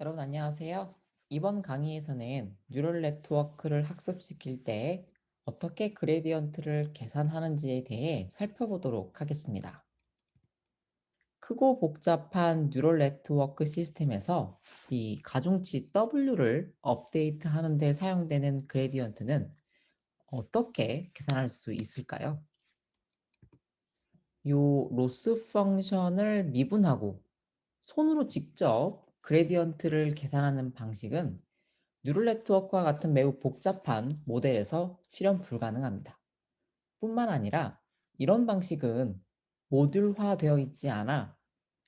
여러분 안녕하세요. 이번 강의에서는 뉴럴 네트워크를 학습시킬 때 어떻게 그레디언트를 계산하는지에 대해 살펴보도록 하겠습니다. 크고 복잡한 뉴럴 네트워크 시스템에서 이 가중치 W를 업데이트하는 데 사용되는 그레디언트는 어떻게 계산할 수 있을까요? 요 로스 펑션을 미분하고 손으로 직접 그레디언트를 계산하는 방식은 뉴럴 네트워크와 같은 매우 복잡한 모델에서 실현 불가능합니다. 뿐만 아니라 이런 방식은 모듈화되어 있지 않아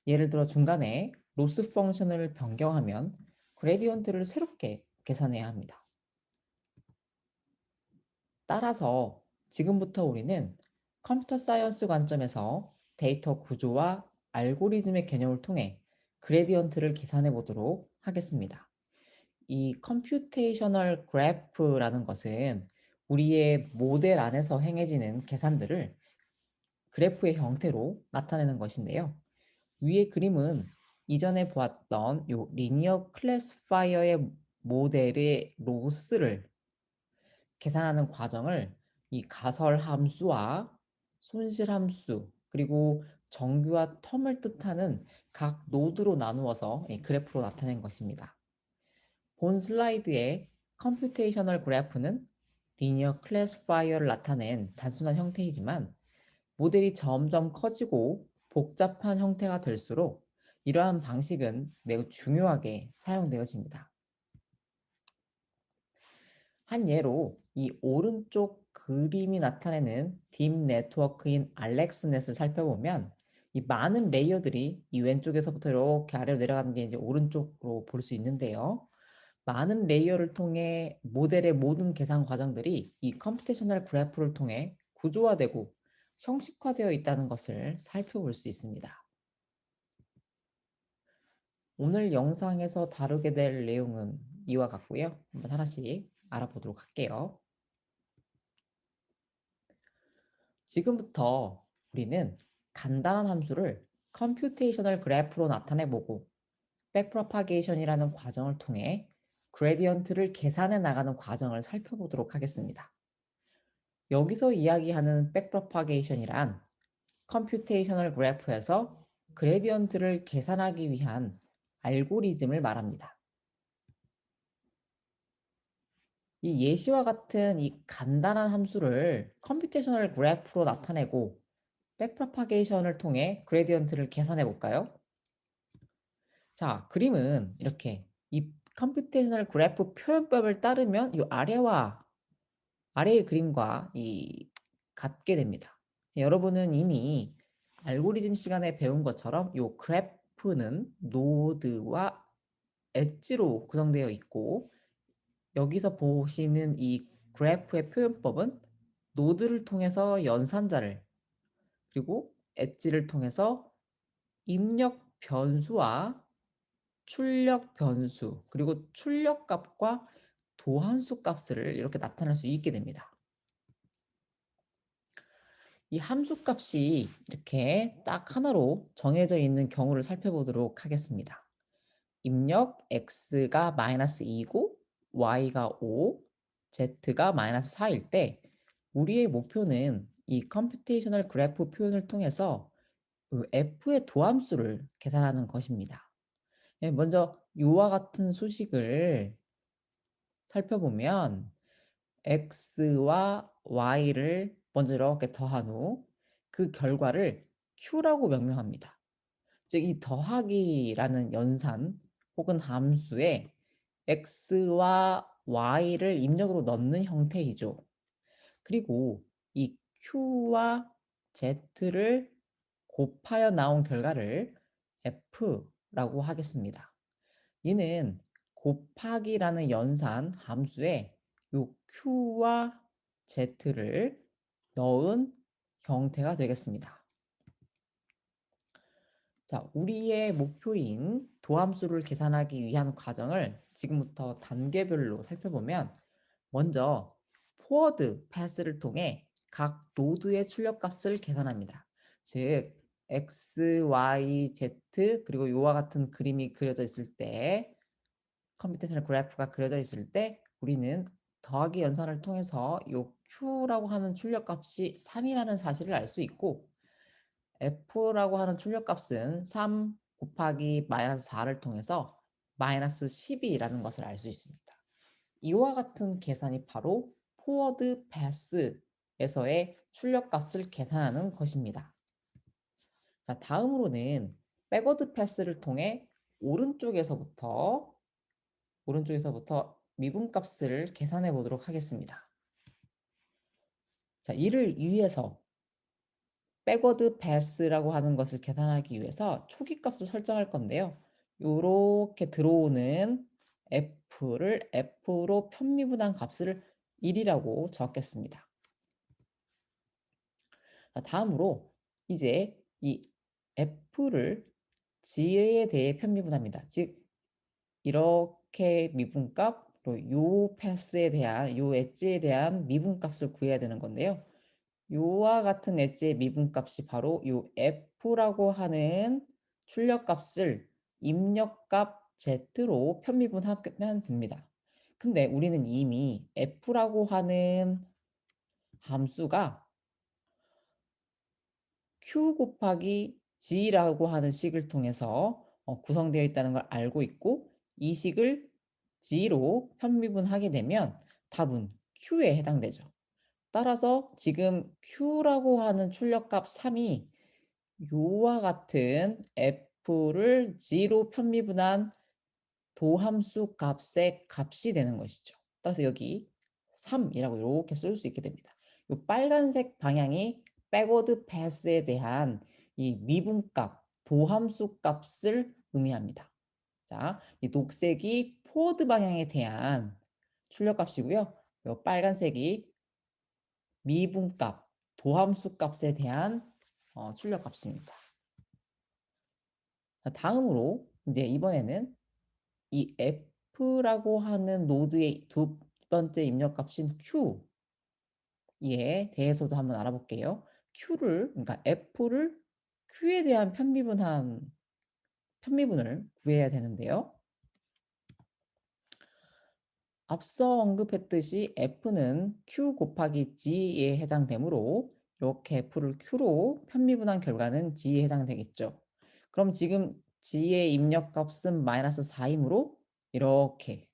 예를 들어 중간에 로스 펑션을 변경하면 그레디언트를 새롭게 계산해야 합니다. 따라서 지금부터 우리는 컴퓨터 사이언스 관점에서 데이터 구조와 알고리즘의 개념을 통해 그레디언트를 계산해 보도록 하겠습니다. 이 컴퓨테이셔널 그래프라는 것은 우리의 모델 안에서 행해지는 계산들을 그래프의 형태로 나타내는 것인데요. 위의 그림은 이전에 보았던 요 리니어 클래시파이어의 모델의 로스를 계산하는 과정을 이 가설 함수와 손실 함수 그리고 정규와 텀을 뜻하는 각 노드로 나누어서 이 그래프로 나타낸 것입니다. 본 슬라이드의 컴퓨테이셔널 그래프는 리니어 클래시파이어를 나타낸 단순한 형태이지만 모델이 점점 커지고 복잡한 형태가 될수록 이러한 방식은 매우 중요하게 사용되어집니다. 한 예로 이 오른쪽 그림이 나타내는 딥 네트워크인 알렉스넷을 살펴보면 이 많은 레이어들이 이 왼쪽에서부터 이렇게 아래로 내려가는 게 이제 오른쪽으로 볼 수 있는데요. 많은 레이어를 통해 모델의 모든 계산 과정들이 이 컴퓨테이셔널 그래프를 통해 구조화되고 형식화되어 있다는 것을 살펴볼 수 있습니다. 오늘 영상에서 다루게 될 내용은 이와 같고요. 한번 하나씩 알아보도록 할게요. 지금부터 우리는 간단한 함수를 컴퓨테이셔널 그래프로 나타내보고 백프로파게이션이라는 과정을 통해 그레디언트를 계산해 나가는 과정을 살펴보도록 하겠습니다. 여기서 이야기하는 백프로파게이션이란 컴퓨테이셔널 그래프에서 그레디언트를 계산하기 위한 알고리즘을 말합니다. 이 예시와 같은 이 간단한 함수를 컴퓨테이셔널 그래프로 나타내고 백프로파게이션을 통해 그레디언트를 계산해 볼까요? 자, 그림은 이렇게 이 컴퓨테이셔널 그래프 표현법을 따르면 이 아래의 그림과 같게 됩니다. 여러분은 이미 알고리즘 시간에 배운 것처럼 이 그래프는 노드와 엣지로 구성되어 있고 여기서 보시는 이 그래프의 표현법은 노드를 통해서 연산자를 그리고 엣지를 통해서 입력 변수와 출력 변수 그리고 출력값과 도함수 값을 이렇게 나타낼 수 있게 됩니다. 이 함수 값이 이렇게 딱 하나로 정해져 있는 경우를 살펴보도록 하겠습니다. 입력 x가 마이너스 2고 y가 5, z가 마이너스 4일 때 우리의 목표는 이 컴퓨테이셔널 그래프 표현을 통해서 그 f의 도함수를 계산하는 것입니다. 예, 먼저 이와 같은 수식을 살펴보면 x와 y를 먼저 이렇게 더한 후 그 결과를 q라고 명명합니다. 즉 이 더하기라는 연산 혹은 함수에 x와 y를 입력으로 넣는 형태이죠. 그리고 이 q와 z를 곱하여 나온 결과를 f라고 하겠습니다. 이는 곱하기라는 연산 함수에 요 q와 z를 넣은 형태가 되겠습니다. 자, 우리의 목표인 도함수를 계산하기 위한 과정을 지금부터 단계별로 살펴보면 먼저 포워드 패스를 통해 각 노드의 출력값을 계산합니다. 즉 x, y, z 그리고 이와 같은 그림이 그려져 있을 때 컴퓨테이셔널 그래프가 그려져 있을 때 우리는 더하기 연산을 통해서 요 q라고 하는 출력값이 3이라는 사실을 알 수 있고 f라고 하는 출력값은 3 곱하기 마이너스 4를 통해서 마이너스 12라는 것을 알 수 있습니다. 이와 같은 계산이 바로 포워드 패스에서의 출력값을 계산하는 것입니다. 자, 다음으로는 백워드 패스를 통해 오른쪽에서부터 미분값을 계산해 보도록 하겠습니다. 자, 이를 위해서 백워드 패스라고 하는 것을 계산하기 위해서 초기값을 설정할 건데요. 요렇게 들어오는 f를 f로 편미분한 값을 1이라고 적겠습니다. 자, 다음으로 이제 이 f를 g에 대해 편미분합니다. 즉 이렇게 미분값 그리고 요 패스에 대한 요 엣지에 대한 미분값을 구해야 되는 건데요. 요와 같은 엣지의 미분값이 바로 요 f라고 하는 출력값을 입력값 z로 편미분하면 됩니다. 근데 우리는 이미 f라고 하는 함수가 q 곱하기 g라고 하는 식을 통해서 구성되어 있다는 걸 알고 있고 이 식을 g로 편미분하게 되면 답은 q에 해당되죠. 따라서 지금 q라고 하는 출력값 3이 요와 같은 f를 g로 편미분한 도함수 값의 값이 되는 것이죠. 따라서 여기 3이라고 이렇게 쓸 수 있게 됩니다. 이 빨간색 방향이 백워드 패스에 대한 이 미분값, 도함수 값을 의미합니다. 자, 이 녹색이 포워드 방향에 대한 출력값이고요. 이 빨간색이 미분값, 도함수 값에 대한 출력값입니다. 자, 다음으로 이제 이번에는 이 f라고 하는 노드의 두 번째 입력값인 q에 대해서도 한번 알아볼게요. 그러니까 f를 q에 대한 편미분을 구해야 되는데요. 앞서 언급했듯이 f는 q 곱하기 g에 해당되므로 이렇게 f를 q로 편미분한 결과는 g에 해당되겠죠. 그럼 지금 g의 입력값은 마이너스 4이므로 이렇게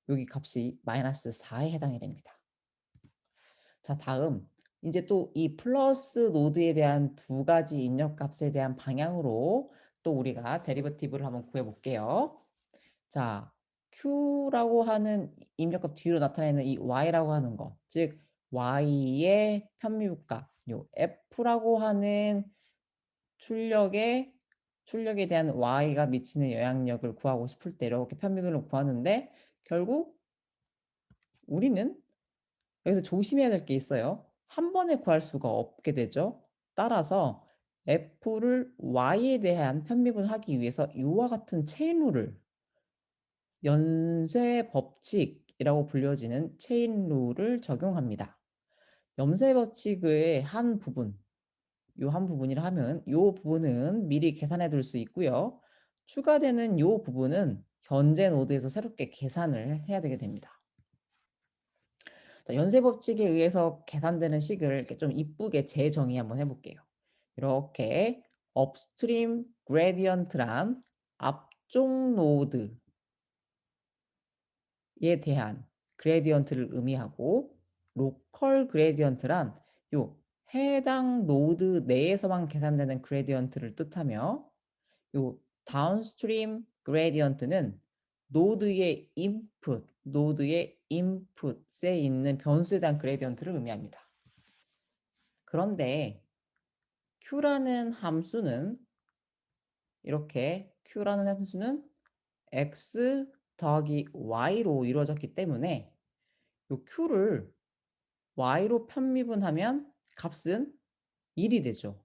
여기 값이 마이너스 4에 해당이 됩니다. 자, 다음 이제 또 이 플러스 노드에 대한 두 가지 입력값에 대한 방향으로 또 우리가 데리버티브를 한번 구해 볼게요. 자, q라고 하는 입력값 뒤로 나타내는 이 y라고 하는 거, 즉 y의 편미분값, 요 f라고 하는 출력에 대한 y가 미치는 영향력을 구하고 싶을 때 이렇게 편미분을 구하는데 결국 우리는 여기서 조심해야 될 게 있어요. 한 번에 구할 수가 없게 되죠. 따라서 f를 y에 대한 편미분하기 위해서 이와 같은 체인룰을 연쇄 법칙이라고 불려지는 체인룰을 적용합니다. 염세 법칙의 한 부분, 요 한 부분이라 하면 요 부분은 미리 계산해 둘 수 있고요. 추가되는 요 부분은 현재 노드에서 새롭게 계산을 해야 되게 됩니다. 자, 연쇄 법칙에 의해서 계산되는 식을 이렇게 좀 이쁘게 재정의 한번 해볼게요. 이렇게 업스트림 그레디언트란 앞쪽 노드에 대한 그레디언트를 의미하고 로컬 그레디언트란 요 해당 노드 내에서만 계산되는 그레디언트를 뜻하며 요 다운스트림 그레디언트는 노드의 인풋에 있는 변수에 대한 그레디언트를 의미합니다. 그런데 q라는 함수는 x 더하기 y로 이루어졌기 때문에 요 q를 y로 편미분하면 값은 1이 되죠.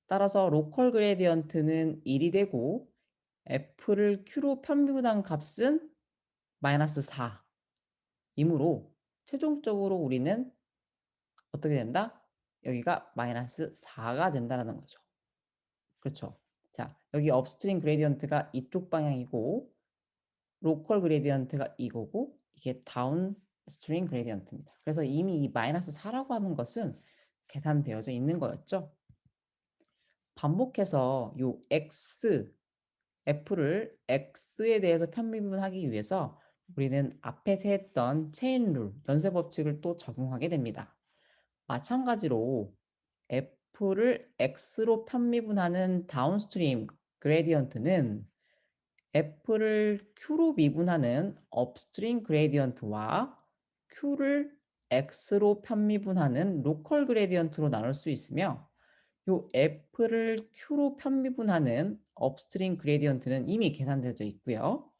따라서 로컬 그레디언트는 1이 되고 f를 q로 편미분한 값은 마이너스 4이므로 최종적으로 우리는 어떻게 된다? 여기가 마이너스 4가 된다는 거죠. 그렇죠. 자, 여기 업스트림 그레디언트가 이쪽 방향이고 로컬 그레디언트가 이거고 이게 다운 스트링 그레디언트입니다. 그래서 이미 이 마이너스 4라고 하는 것은 계산되어져 있는 거였죠. 반복해서 요 x, f를 x에 대해서 편미분하기 위해서 우리는 앞에서 했던 체인 룰, 연쇄 법칙을 또 적용하게 됩니다. 마찬가지로 f를 x로 편미분하는 다운스트림 그레디언트는 f를 q로 미분하는 업스트림 그레디언트와 q를 x로 편미분하는 로컬 그레디언트로 나눌 수 있으며 요 f를 q로 편미분하는 업스트림 그레디언트는 이미 계산되어 있고요.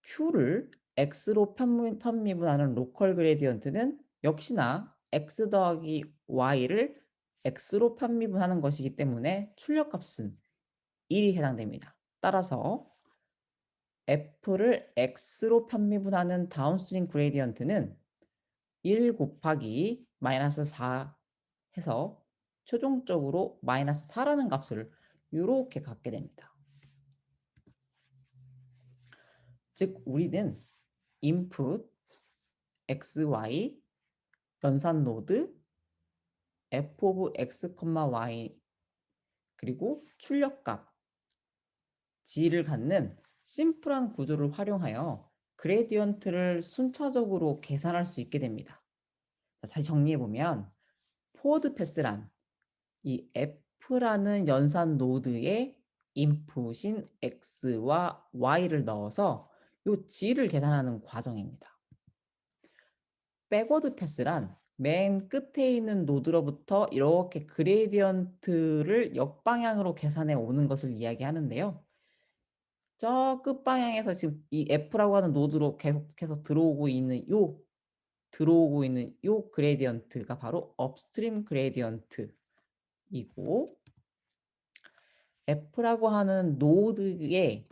q를 x로 편미분하는 로컬 그레디언트는 역시나 x 더하기 y를 x로 편미분하는 것이기 때문에 출력값은 1이 해당됩니다. 따라서 f를 x로 편미분하는 다운스트림 그레디언트는 1 곱하기 마이너스 4 해서 최종적으로 마이너스 4라는 값을 이렇게 갖게 됩니다. 즉 우리는 input x, y, 연산 노드 f of x, y 그리고 출력값 g를 갖는 심플한 구조를 활용하여 그레디언트를 순차적으로 계산할 수 있게 됩니다. 다시 정리해보면 포워드 패스란 이 f라는 연산 노드에 인풋인 x와 y를 넣어서 요 g를 계산하는 과정입니다. 백워드 패스란 맨 끝에 있는 노드로부터 이렇게 그레디언트를 역방향으로 계산해 오는 것을 이야기하는데요. 저 끝방향에서 지금 이 f라고 하는 노드로 계속해서 들어오고 있는 요 그레디언트가 바로 업스트림 그레디언트이고 f라고 하는 노드의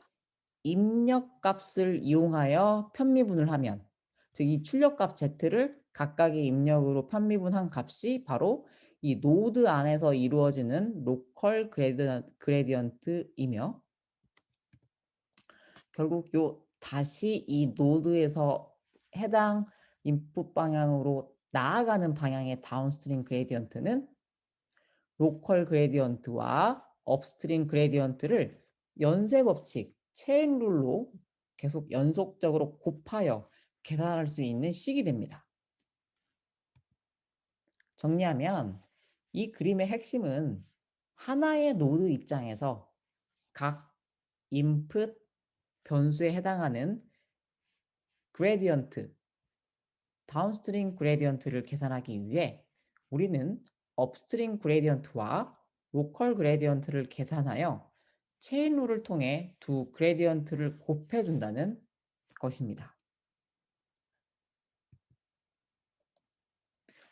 입력값을 이용하여 편미분을 하면 즉 이 출력값 z를 각각의 입력으로 편미분한 값이 바로 이 노드 안에서 이루어지는 로컬 그레디언트이며 결국 요 다시 이 노드에서 해당 인풋 방향으로 나아가는 방향의 다운스트림 그레디언트는 로컬 그레디언트와 업스트림 그레디언트를 연쇄 법칙, 체인 룰로 계속 연속적으로 곱하여 계산할 수 있는 식이 됩니다. 정리하면 이 그림의 핵심은 하나의 노드 입장에서 각 인풋 변수에 해당하는 그레디언트, 다운스트림 그레디언트를 계산하기 위해 우리는 업스트림 그레디언트와 로컬 그레디언트를 계산하여 체인 룰을 통해 두 그레디언트를 곱해준다는 것입니다.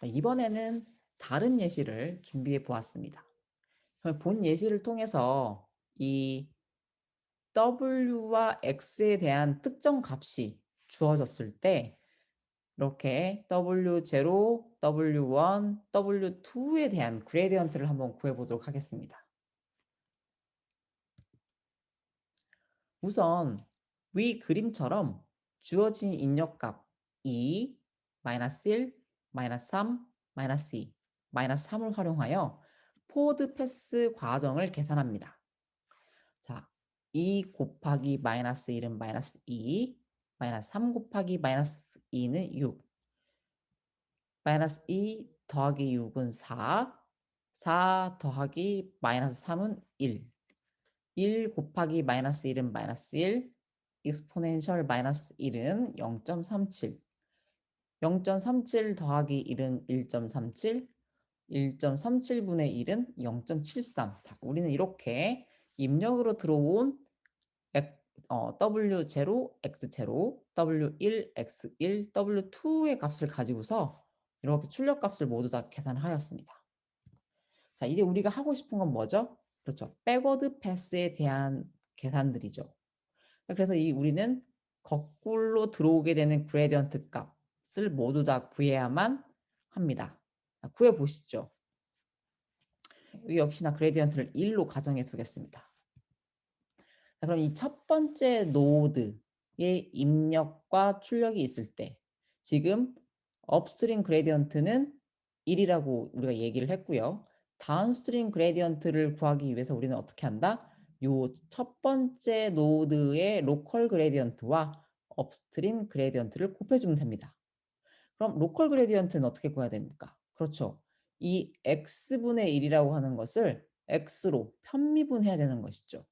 이번에는 다른 예시를 준비해 보았습니다. 본 예시를 통해서 이 W와 X에 대한 특정 값이 주어졌을 때 이렇게 W0, W1, W2에 대한 그레디언트를 한번 구해보도록 하겠습니다. 우선 위 그림처럼 주어진 입력값 2, -1, -3, -2, -3을 활용하여 포워드 패스 과정을 계산합니다. 자, 2 곱하기 -1은 -2, -3 곱하기 -2는 6, -2 더하기 6은 4, 4 더하기 -3은 1, 1 곱하기 -1은 -1, 익스포넨셜 -1은 0.37, 0.37 더하기 1은 1.37, 1.37분의 1은 0.73. 자, 우리는 이렇게 입력으로 들어온 W0, X0, W1, X1, W2의 값을 가지고서 이렇게 출력값을 모두 다 계산하였습니다. 자, 이제 우리가 하고 싶은 건 뭐죠? 그렇죠. 백워드 패스에 대한 계산들이죠. 그래서 우리는 거꾸로 들어오게 되는 그레디언트 값을 모두 다 구해야만 합니다. 자, 구해보시죠. 여기 역시나 그레디언트를 1로 가정해 두겠습니다. 자, 그럼 이 첫 번째 노드의 입력과 출력이 있을 때 지금 업스트림 그레디언트는 1이라고 우리가 얘기를 했고요. 다운스트림 그레디언트를 구하기 위해서 우리는 어떻게 한다? 요 첫 번째 노드의 로컬 그레디언트와 업스트림 그레디언트를 곱해주면 됩니다. 그럼 로컬 그레디언트는 어떻게 구해야 됩니까? 그렇죠. 이 x분의 1이라고 하는 것을 x로 편미분해야 되는 것이죠.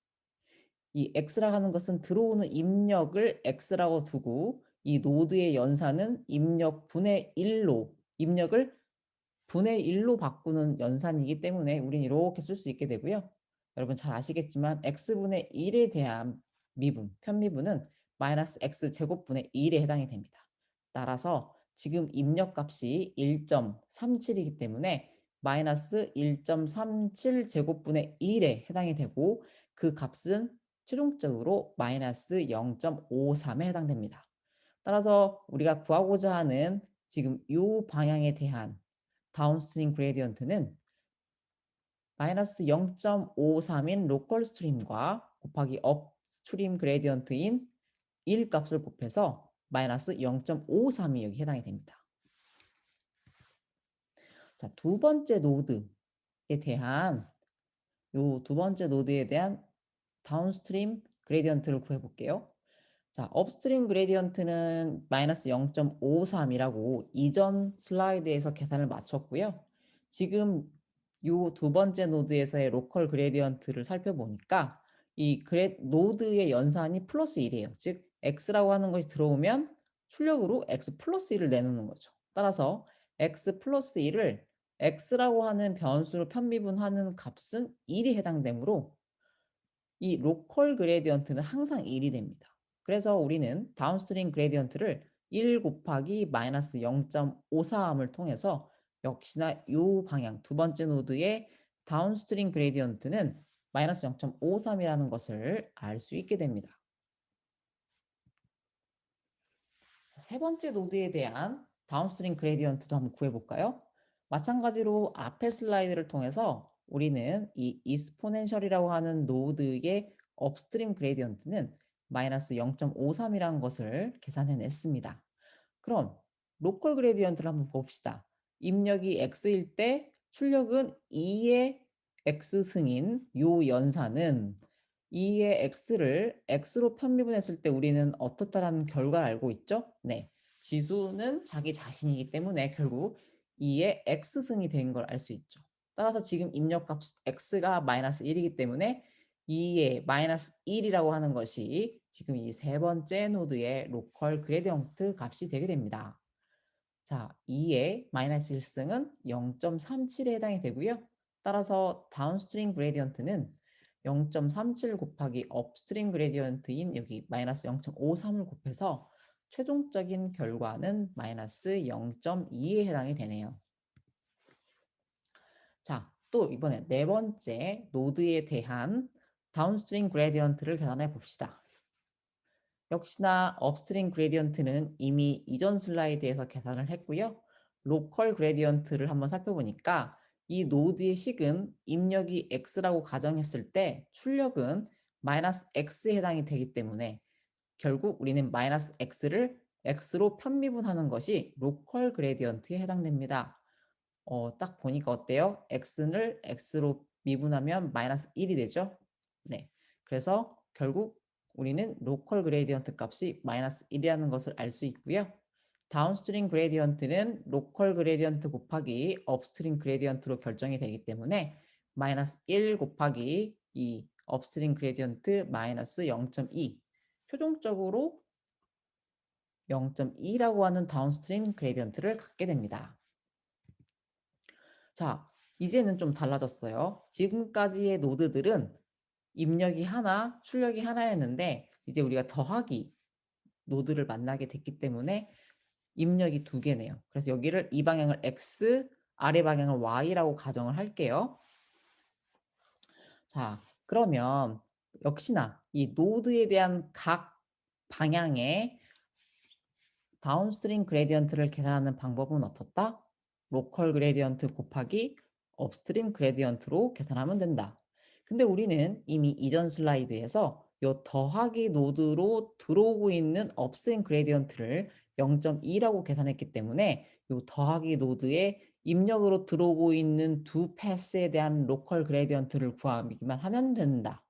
이 x라고 하는 것은 들어오는 입력을 x라고 두고 이 노드의 연산은 입력 분의 1로 입력을 분의 1로 바꾸는 연산이기 때문에 우린 이렇게 쓸 수 있게 되고요. 여러분 잘 아시겠지만 x분의 1에 대한 미분, 편미분은 마이너스 x 제곱분의 1에 해당이 됩니다. 따라서 지금 입력값이 1.37이기 때문에 마이너스 1.37 제곱분의 1에 해당이 되고 그 값은 최종적으로 마이너스 0.53에 해당됩니다. 따라서 우리가 구하고자 하는 지금 이 방향에 대한 다운스트림 그레디언트는 마이너스 0.53인 로컬 스트림과 곱하기 업스트림 그레디언트인 1 값을 곱해서 마이너스 0.53이 여기 해당이 됩니다. 자, 두 번째 노드에 대한 요 두 번째 노드에 대한 다운스트림 그레디언트를 구해 볼게요. 자, 업스트림 그레디언트는 마이너스 0.53이라고 이전 슬라이드에서 계산을 마쳤고요. 지금 요 두 번째 노드에서의 로컬 그레디언트를 살펴보니까 이 노드의 연산이 플러스 1이에요. 즉 x라고 하는 것이 들어오면 출력으로 x 플러스 1을 내놓는 거죠. 따라서 x 플러스 1을 x라고 하는 변수로 편미분하는 값은 1이 해당되므로 이 로컬 그레디언트는 항상 1이 됩니다. 그래서 우리는 다운스트림 그레디언트를 1 곱하기 마이너스 0.54함을 통해서 역시나 이 방향 두 번째 노드의 다운스트림 그레디언트는 마이너스 0.53이라는 것을 알 수 있게 됩니다. 세 번째 노드에 대한 다운스트림 그레디언트도 한번 구해볼까요? 마찬가지로 앞의 슬라이드를 통해서 우리는 이 이스포넨셜이라고 하는 노드의 업스트림 그레디언트는 마이너스 0.53이라는 것을 계산해냈습니다. 그럼 로컬 그레디언트를 한번 봅시다. 입력이 x일 때 출력은 2의 x승인 요 연산은 2의 x를 x로 편미분했을 때 우리는 어떻다라는 결과를 알고 있죠? 네. 지수는 자기 자신이기 때문에 결국 2의 x승이 된 걸 알 수 있죠. 따라서 지금 입력값 x가 마이너스 1이기 때문에 2의 마이너스 1이라고 하는 것이 지금 이 세 번째 노드의 로컬 그레디언트 값이 되게 됩니다. 자, 2의 마이너스 1승은 0.37에 해당이 되고요. 따라서 다운스트림 그레디언트는 0.37 곱하기 업스트림 그레디언트인 여기 마이너스 0.53을 곱해서 최종적인 결과는 마이너스 0.2에 해당이 되네요. 자, 또 이번에 네 번째 노드에 대한 다운스트림 그레디언트를 계산해 봅시다. 역시나 업스트림 그레디언트는 이미 이전 슬라이드에서 계산을 했고요. 로컬 그레디언트를 한번 살펴보니까 이 노드의 식은 입력이 x라고 가정했을 때 출력은 마이너스 x에 해당이 되기 때문에 결국 우리는 마이너스 x를 x로 편미분하는 것이 로컬 그레디언트에 해당됩니다. 딱 보니까 어때요? x를 x로 미분하면 마이너스 1이 되죠? 네. 그래서 결국 우리는 로컬 그레디언트 값이 마이너스 1이라는 것을 알 수 있고요. 다운스트림 그레디언트는 로컬 그레디언트 곱하기 업스트림 그레디언트로 결정이 되기 때문에 마이너스 1 곱하기 이 업스트림 그레디언트 마이너스 0.2 최종적으로 0.2라고 하는 다운스트림 그레디언트를 갖게 됩니다. 자, 이제는 좀 달라졌어요. 지금까지의 노드들은 입력이 하나, 출력이 하나였는데 이제 우리가 더하기 노드를 만나게 됐기 때문에 입력이 두 개네요. 그래서 여기를 이 방향을 x, 아래 방향을 y라고 가정을 할게요. 자, 그러면 역시나 이 노드에 대한 각 방향의 다운스트림 그레디언트를 계산하는 방법은 어떻다? 로컬 그레디언트 곱하기 업스트림 그레디언트로 계산하면 된다. 근데 우리는 이미 이전 슬라이드에서 요 더하기 노드로 들어오고 있는 업스트림 그레디언트를 0.2라고 계산했기 때문에 요 더하기 노드에 입력으로 들어오고 있는 두 패스에 대한 로컬 그레디언트를 구하기만 하면 된다.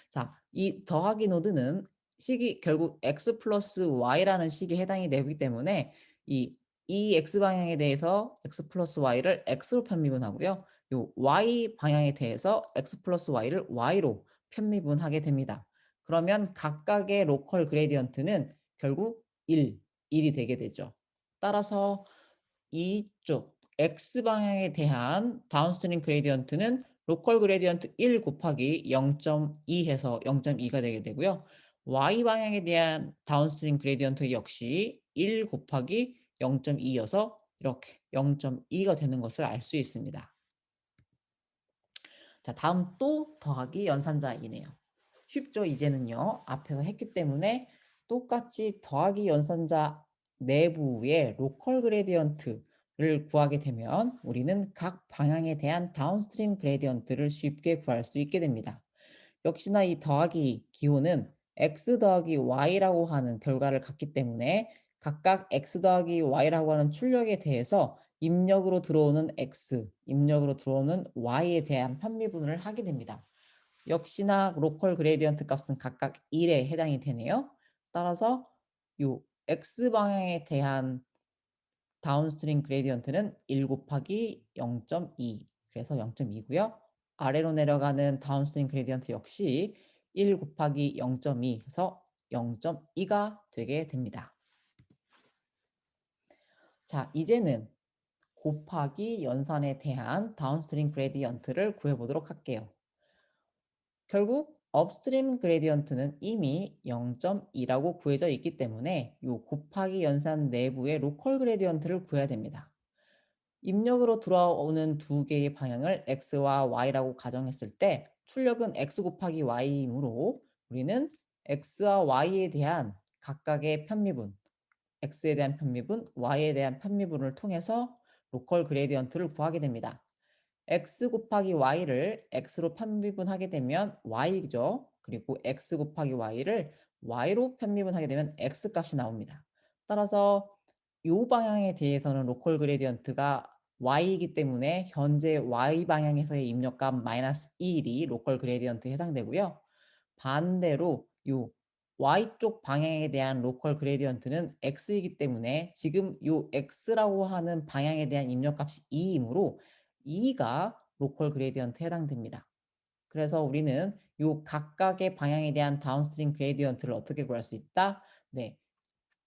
자, 이 더하기 노드는 식이 결국 x 플러스 y라는 식에 해당이 되기 때문에 이 x 방향에 대해서 x 플러스 y를 x로 편미분하고요. 요 y 방향에 대해서 x 플러스 y를 y로 편미분하게 됩니다. 그러면 각각의 로컬 그레디언트는 결국 1이 되게 되죠. 따라서 이쪽 x 방향에 대한 다운스트림 그레디언트는 로컬 그레디언트 1 곱하기 0.2 해서 0.2가 되게 되고요. y 방향에 대한 다운스트림 그레디언트 역시 1 곱하기 0.2여서 이렇게 0.2가 되는 것을 알 수 있습니다. 자, 다음 또 더하기 연산자이네요. 쉽죠? 이제는요. 앞에서 했기 때문에 똑같이 더하기 연산자 내부의 로컬 그레디언트를 구하게 되면 우리는 각 방향에 대한 다운스트림 그레디언트를 쉽게 구할 수 있게 됩니다. 역시나 이 더하기 기호는 x 더하기 y라고 하는 결과를 갖기 때문에 각각 x 더하기 y라고 하는 출력에 대해서 입력으로 들어오는 x, 입력으로 들어오는 y에 대한 편미분을 하게 됩니다. 역시나 로컬 그레디언트 값은 각각 1에 해당이 되네요. 따라서 요 x 방향에 대한 다운스트림 그레디언트는 1 곱하기 0.2 그래서 0.2고요. 아래로 내려가는 다운스트림 그레디언트 역시 1 곱하기 0.2 해서 0.2가 되게 됩니다. 자, 이제는 곱하기 연산에 대한 다운스트림 그레디언트를 구해보도록 할게요. 결국 업스트림 그레디언트는 이미 0.2라고 구해져 있기 때문에 이 곱하기 연산 내부의 로컬 그레디언트를 구해야 됩니다. 입력으로 들어오는 두 개의 방향을 x와 y라고 가정했을 때 출력은 x 곱하기 y이므로 우리는 x와 y에 대한 각각의 편미분, x에 대한 편미분, y에 대한 편미분을 통해서 로컬 그레디언트를 구하게 됩니다. x 곱하기 y를 x로 편미분하게 되면 y죠. 그리고 x 곱하기 y를 y로 편미분하게 되면 x 값이 나옵니다. 따라서 이 방향에 대해서는 로컬 그레디언트가 y이기 때문에 현재 y 방향에서의 입력값 마이너스 1이 로컬 그레디언트에 해당되고요. 반대로 이 y쪽 방향에 대한 로컬 그레디언트는 x이기 때문에 지금 이 x라고 하는 방향에 대한 입력값이 2이므로 2가 로컬 그레디언트에 해당됩니다. 그래서 우리는 이 각각의 방향에 대한 다운스트림 그레디언트를 어떻게 구할 수 있다? 네.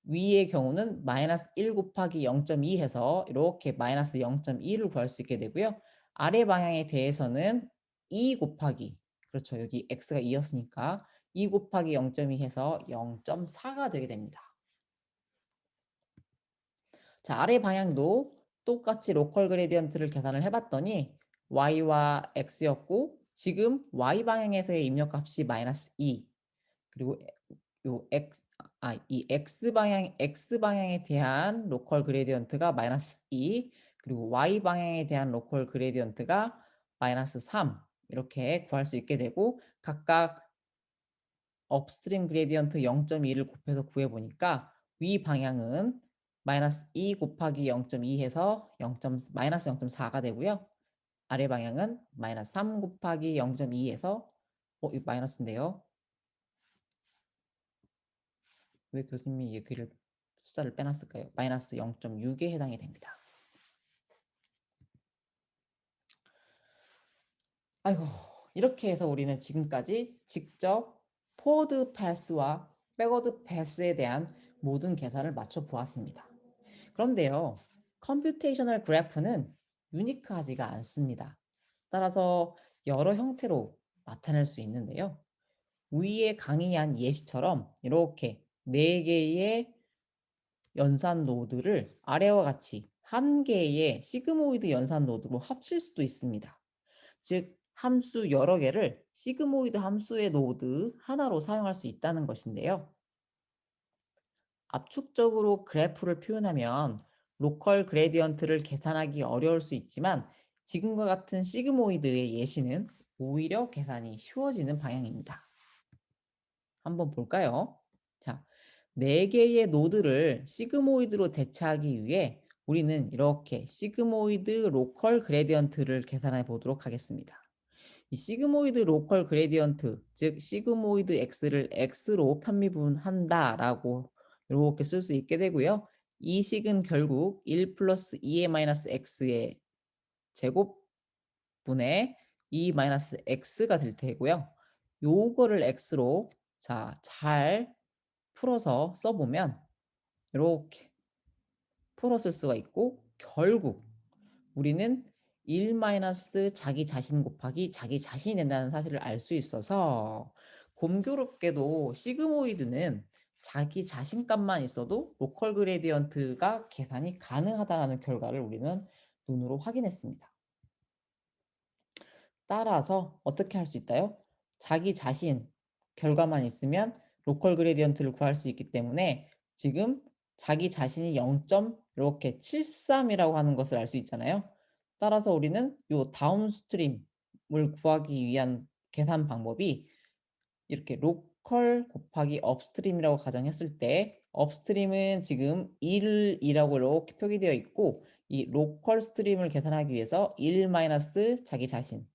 위의 경우는 마이너스 1 곱하기 0.2 해서 이렇게 마이너스 0.2를 구할 수 있게 되고요. 아래 방향에 대해서는 2 곱하기, 그렇죠. 여기 x가 2였으니까 2 곱하기 0.2 해서 0.4가 되게 됩니다. 자, 아래 방향도 똑같이 로컬 그레디언트를 계산을 해봤더니 y와 x였고 지금 y 방향에서의 입력값이 마이너스 2 그리고 이 x 방향에 대한 로컬 그레디언트가 마이너스 2 그리고 y 방향에 대한 로컬 그레디언트가 마이너스 3 이렇게 구할 수 있게 되고 각각 업스트림 그레디언트 0.2를 곱해서 구해보니까 위 방향은 마이너스 2 곱하기 0.2 해서 마이너스 0.4가 되고요. 아래 방향은 마이너스 3 곱하기 0.2 해서 이거 마이너스인데요. 왜 교수님이 여기를 숫자를 빼놨을까요? 마이너스 0.6에 해당이 됩니다. 아이고, 이렇게 해서 우리는 지금까지 직접 포워드 패스와 백워드 패스에 대한 모든 계산을 맞춰 보았습니다. 그런데요, 컴퓨테이셔널 그래프는 유니크하지가 않습니다. 따라서 여러 형태로 나타낼 수 있는데요. 위에 강의한 예시처럼 이렇게 4개의 연산 노드를 아래와 같이 한 개의 시그모이드 연산 노드로 합칠 수도 있습니다. 즉, 함수 여러 개를 시그모이드 함수의 노드 하나로 사용할 수 있다는 것인데요. 압축적으로 그래프를 표현하면 로컬 그레디언트를 계산하기 어려울 수 있지만 지금과 같은 시그모이드의 예시는 오히려 계산이 쉬워지는 방향입니다. 한번 볼까요? 자, 4개의 노드를 시그모이드로 대체하기 위해 우리는 이렇게 시그모이드 로컬 그레디언트를 계산해 보도록 하겠습니다. 이 시그모이드 로컬 그레디언트, 즉 시그모이드 x를 x로 편미분한다라고 이렇게 쓸 수 있게 되고요. 이 식은 결국 1 플러스 2의 마이너스 x의 제곱분의 2 마이너스 x가 될 테고요. 요거를 x로 잘 풀어서 써보면 이렇게 풀어 쓸 수가 있고 결국 우리는 1 마이너스 자기 자신 곱하기 자기 자신이 된다는 사실을 알 수 있어서 공교롭게도 시그모이드는 자기 자신값만 있어도 로컬 그레디언트가 계산이 가능하다는 결과를 우리는 눈으로 확인했습니다. 따라서 어떻게 할 수 있다요? 자기 자신 결과만 있으면 로컬 그레디언트를 구할 수 있기 때문에 지금 자기 자신이 0. 이렇게 73이라고 하는 것을 알 수 있잖아요. 따라서 우리는 요 다운스트림을 구하기 위한 계산 방법이 이렇게 로컬 곱하기 업스트림이라고 가정했을 때 업스트림은 지금 1이라고 이렇게 표기되어 있고 이 로컬 스트림을 계산하기 위해서 1 마이너스 자기 자신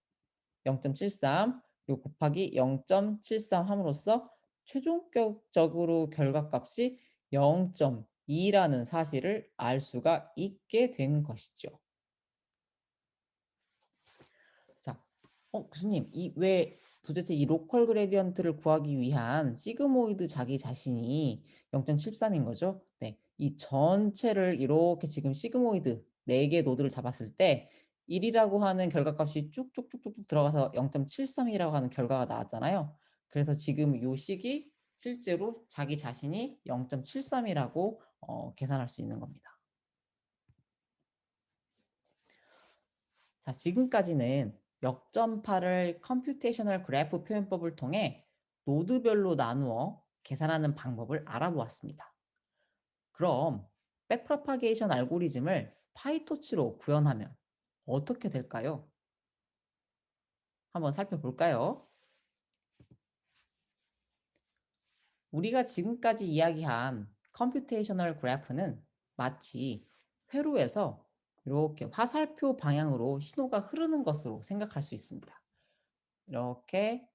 0.73 그리고 곱하기 0.73 함으로써 최종적으로 결과값이 0.2라는 사실을 알 수가 있게 된 것이죠. 자, 교수님, 왜 도대체 이 로컬 그레디언트를 구하기 위한 시그모이드 자기 자신이 0.73인 거죠? 네, 이 전체를 이렇게 지금 시그모이드 4개 노드를 잡았을 때 1이라고 하는 결과값이 쭉쭉쭉쭉 들어가서 0.73이라고 하는 결과가 나왔잖아요. 그래서 지금 이 식이 실제로 자기 자신이 0.73이라고 계산할 수 있는 겁니다. 자, 지금까지는 역전파를 컴퓨테이셔널 그래프 표현법을 통해 노드별로 나누어 계산하는 방법을 알아보았습니다. 그럼 백프로파게이션 알고리즘을 파이토치로 구현하면 어떻게 될까요? 한번 살펴볼까요? 우리가 지금까지 이야기한 컴퓨테이셔널 그래프는 마치 회로에서 이렇게 화살표 방향으로 신호가 흐르는 것으로 생각할 수 있습니다. 이렇게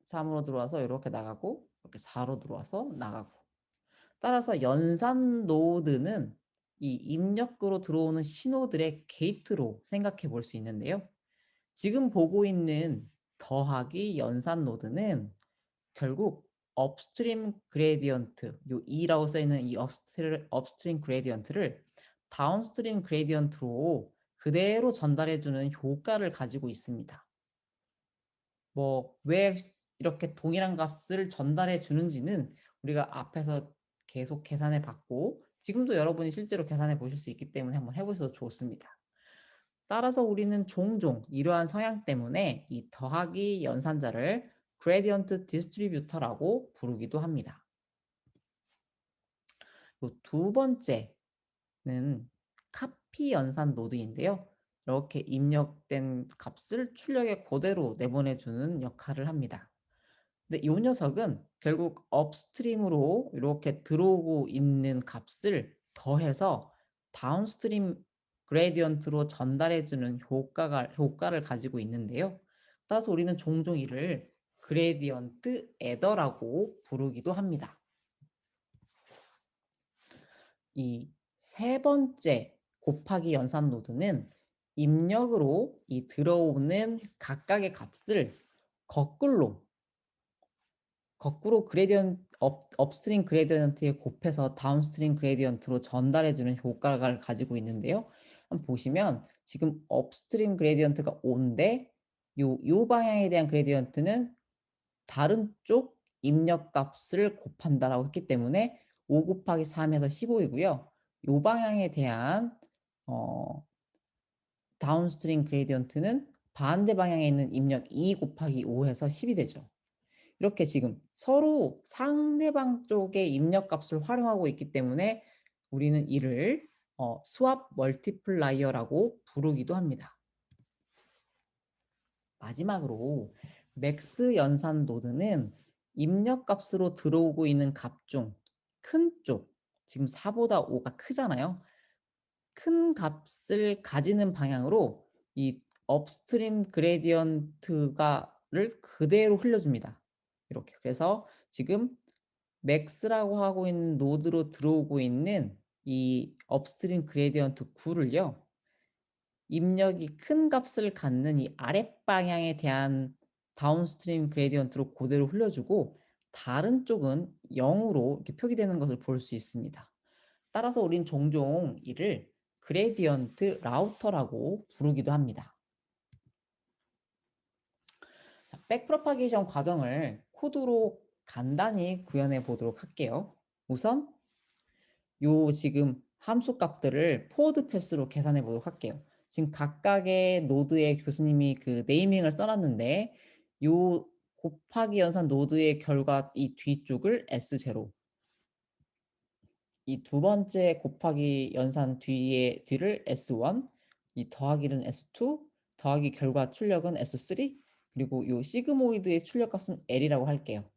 3으로 들어와서 이렇게 나가고 이렇게 4로 들어와서 나가고 따라서 연산 노드는 이 입력으로 들어오는 신호들의 게이트로 생각해 볼 수 있는데요. 지금 보고 있는 더하기 연산 노드는 결국 업스트림 그레디언트 요 E라고 써 있는 이 업스트림 그레디언트를 다운스트림 그레디언트로 그대로 전달해 주는 효과를 가지고 있습니다. 왜 이렇게 동일한 값을 전달해 주는지는 우리가 앞에서 계속 계산해 봤고 지금도 여러분이 실제로 계산해 보실 수 있기 때문에 한번 해보셔도 좋습니다. 따라서 우리는 종종 이러한 성향 때문에 이 더하기 연산자를 그레디언트 디스트리뷰터라고 부르기도 합니다. 두 번째는 카피 연산 노드인데요. 이렇게 입력된 값을 출력에 그대로 내보내주는 역할을 합니다. 근데 이 녀석은 결국 업스트림으로 이렇게 들어오고 있는 값을 더해서 다운스트림 그레디언트로 전달해주는 효과를 가지고 있는데요. 따라서 우리는 종종 이를 그레디언트 애더라고 부르기도 합니다. 이 세 번째 곱하기 연산 노드는 입력으로 이 들어오는 각각의 값을 거꾸로 업스트림 그레디언트에 곱해서 다운스트림 그레디언트로 전달해주는 효과를 가지고 있는데요. 한번 보시면 지금 업스트림 그레디언트가 5인데 요 방향에 대한 그레디언트는 다른 쪽 입력값을 곱한다라고 했기 때문에 5 곱하기 3에서 15이고요. 요 방향에 대한 다운스트림 그레디언트는 반대 방향에 있는 입력 2 곱하기 5에서 10이 되죠. 이렇게 지금 서로 상대방 쪽의 입력값을 활용하고 있기 때문에 우리는 이를 스왑 멀티플라이어라고 부르기도 합니다. 마지막으로 맥스 연산 노드는 입력값으로 들어오고 있는 값 중 큰 쪽, 지금 4보다 5가 크잖아요. 큰 값을 가지는 방향으로 이 업스트림 그레디언트가를 그대로 흘려줍니다. 이렇게. 그래서 지금 max라고 하고 있는 노드로 들어오고 있는 이 업스트림 그레디언트 9를요. 입력이 큰 값을 갖는 이 아랫 방향에 대한 다운스트림 그레디언트로 그대로 흘려주고 다른 쪽은 0으로 이렇게 표기되는 것을 볼 수 있습니다. 따라서 우린 종종 이를 그레디언트 라우터라고 부르기도 합니다. 백프로파게이션 과정을 코드로 간단히 구현해 보도록 할게요. 우선 요 지금 함수 값들을 포워드 패스로 계산해 보도록 할게요. 지금 각각의 노드에 교수님이 그 네이밍을 써놨는데 요 곱하기 연산 노드의 결과 이 뒤쪽을 S0, 이 두 번째 곱하기 연산 뒤를 S1, 이 더하기는 S2, 더하기 결과 출력은 S3, 그리고 요 시그모이드의 출력값은 L이라고 할게요.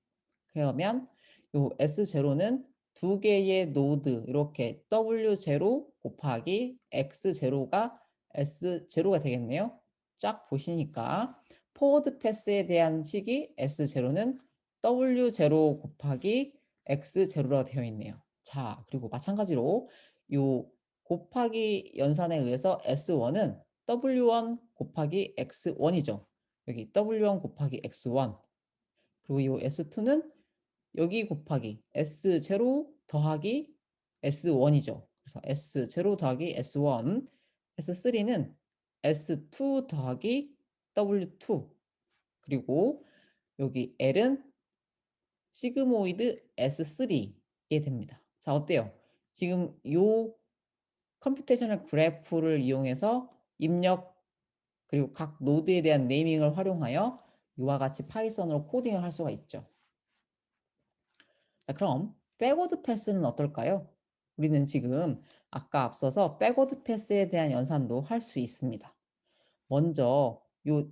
그러면 요 S0는 두 개의 노드 이렇게 W0 곱하기 X0가 S0가 되겠네요. 쫙 보시니까 포워드 패스에 대한 식이 S0는 W0 곱하기 X0가 되어 있네요. 자, 그리고 마찬가지로 요 곱하기 연산에 의해서 S1은 W1 곱하기 X1이죠. 여기 W1 곱하기 X1. 그리고 이 S2는 여기 곱하기 S0 더하기 S1이죠. 그래서 S0 더하기 S1, S3는 S2 더하기 W2, 그리고 여기 L은 시그모이드 S3에 됩니다. 자, 어때요? 지금 요 컴퓨테이셔널 그래프를 이용해서 입력 그리고 각 노드에 대한 네이밍을 활용하여 이와 같이 파이썬으로 코딩을 할 수가 있죠. 자, 그럼 백워드 패스는 어떨까요? 우리는 지금 아까 앞서서 백워드 패스에 대한 연산도 할 수 있습니다. 먼저 요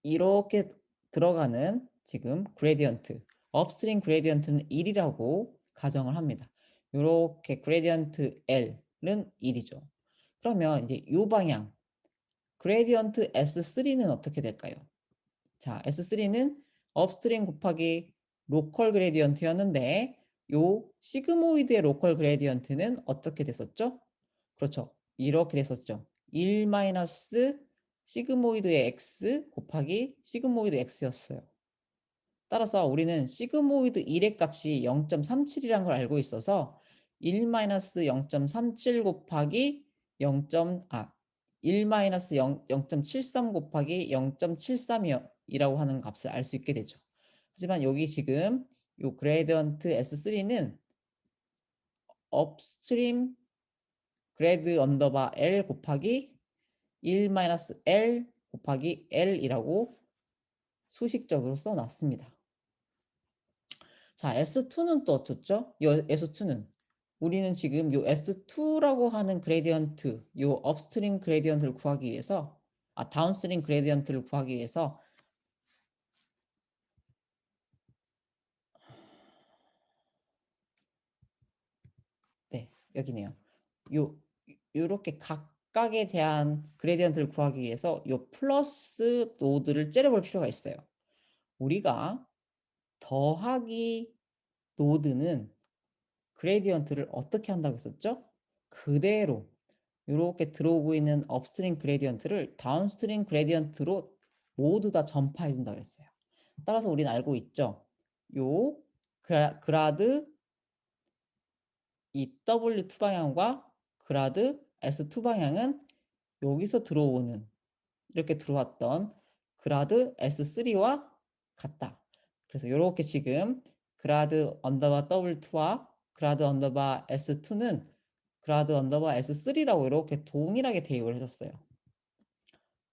이렇게 들어가는 지금 그레디언트, 업스트림 그레디언트는 1이라고 가정을 합니다. 요렇게 그레디언트 L은 1이죠. 그러면 이제 요 방향 그레디언트 S3는 어떻게 될까요? 자, S3는 업스트림 곱하기 로컬 그레디언트였는데 요 시그모이드의 로컬 그레디언트는 어떻게 됐었죠? 그렇죠. 이렇게 됐었죠. 1 마이너스 시그모이드의 x 곱하기 시그모이드 x였어요. 따라서 우리는 시그모이드 1의 값이 0.37이라는 걸 알고 있어서 1 마이너스 0.37 곱하기 1 마이너스 0.73 곱하기 0.73이라고 하는 값을 알 수 있게 되죠. 하지만 여기 지금 요 그레디언트 S3는 업스트림 그레드 언더바 L 곱하기 1 마이너스 L 곱하기 L이라고 수식적으로 써놨습니다. 자, S2는 또 어떻죠? 이 S2는 우리는 지금 이 S2라고 하는 그레디언트, 이 업스트림 그레디언트를 구하기 위해서 다운스트림 그레디언트를 구하기 위해서 네, 여기네요. 요렇게 각각에 대한 그레디언트를 구하기 위해서 요 플러스 노드를 째려볼 필요가 있어요. 우리가 더하기 노드는 그레디언트를 어떻게 한다고 했었죠? 그대로 이렇게 들어오고 있는 업스트림 그레디언트를 다운스트림 그레디언트로 모두 다 전파해 준다고 했어요. 따라서 우리는 알고 있죠. 요 그라드 이 W2 방향과 그라드 S2 방향은 여기서 들어오는 이렇게 들어왔던 그라드 S3와 같다. 그래서 이렇게 지금 그라드 언더바 W2와 그라드 언더바 S2는 그라드 언더바 S3라고 이렇게 동일하게 대입을 해줬어요.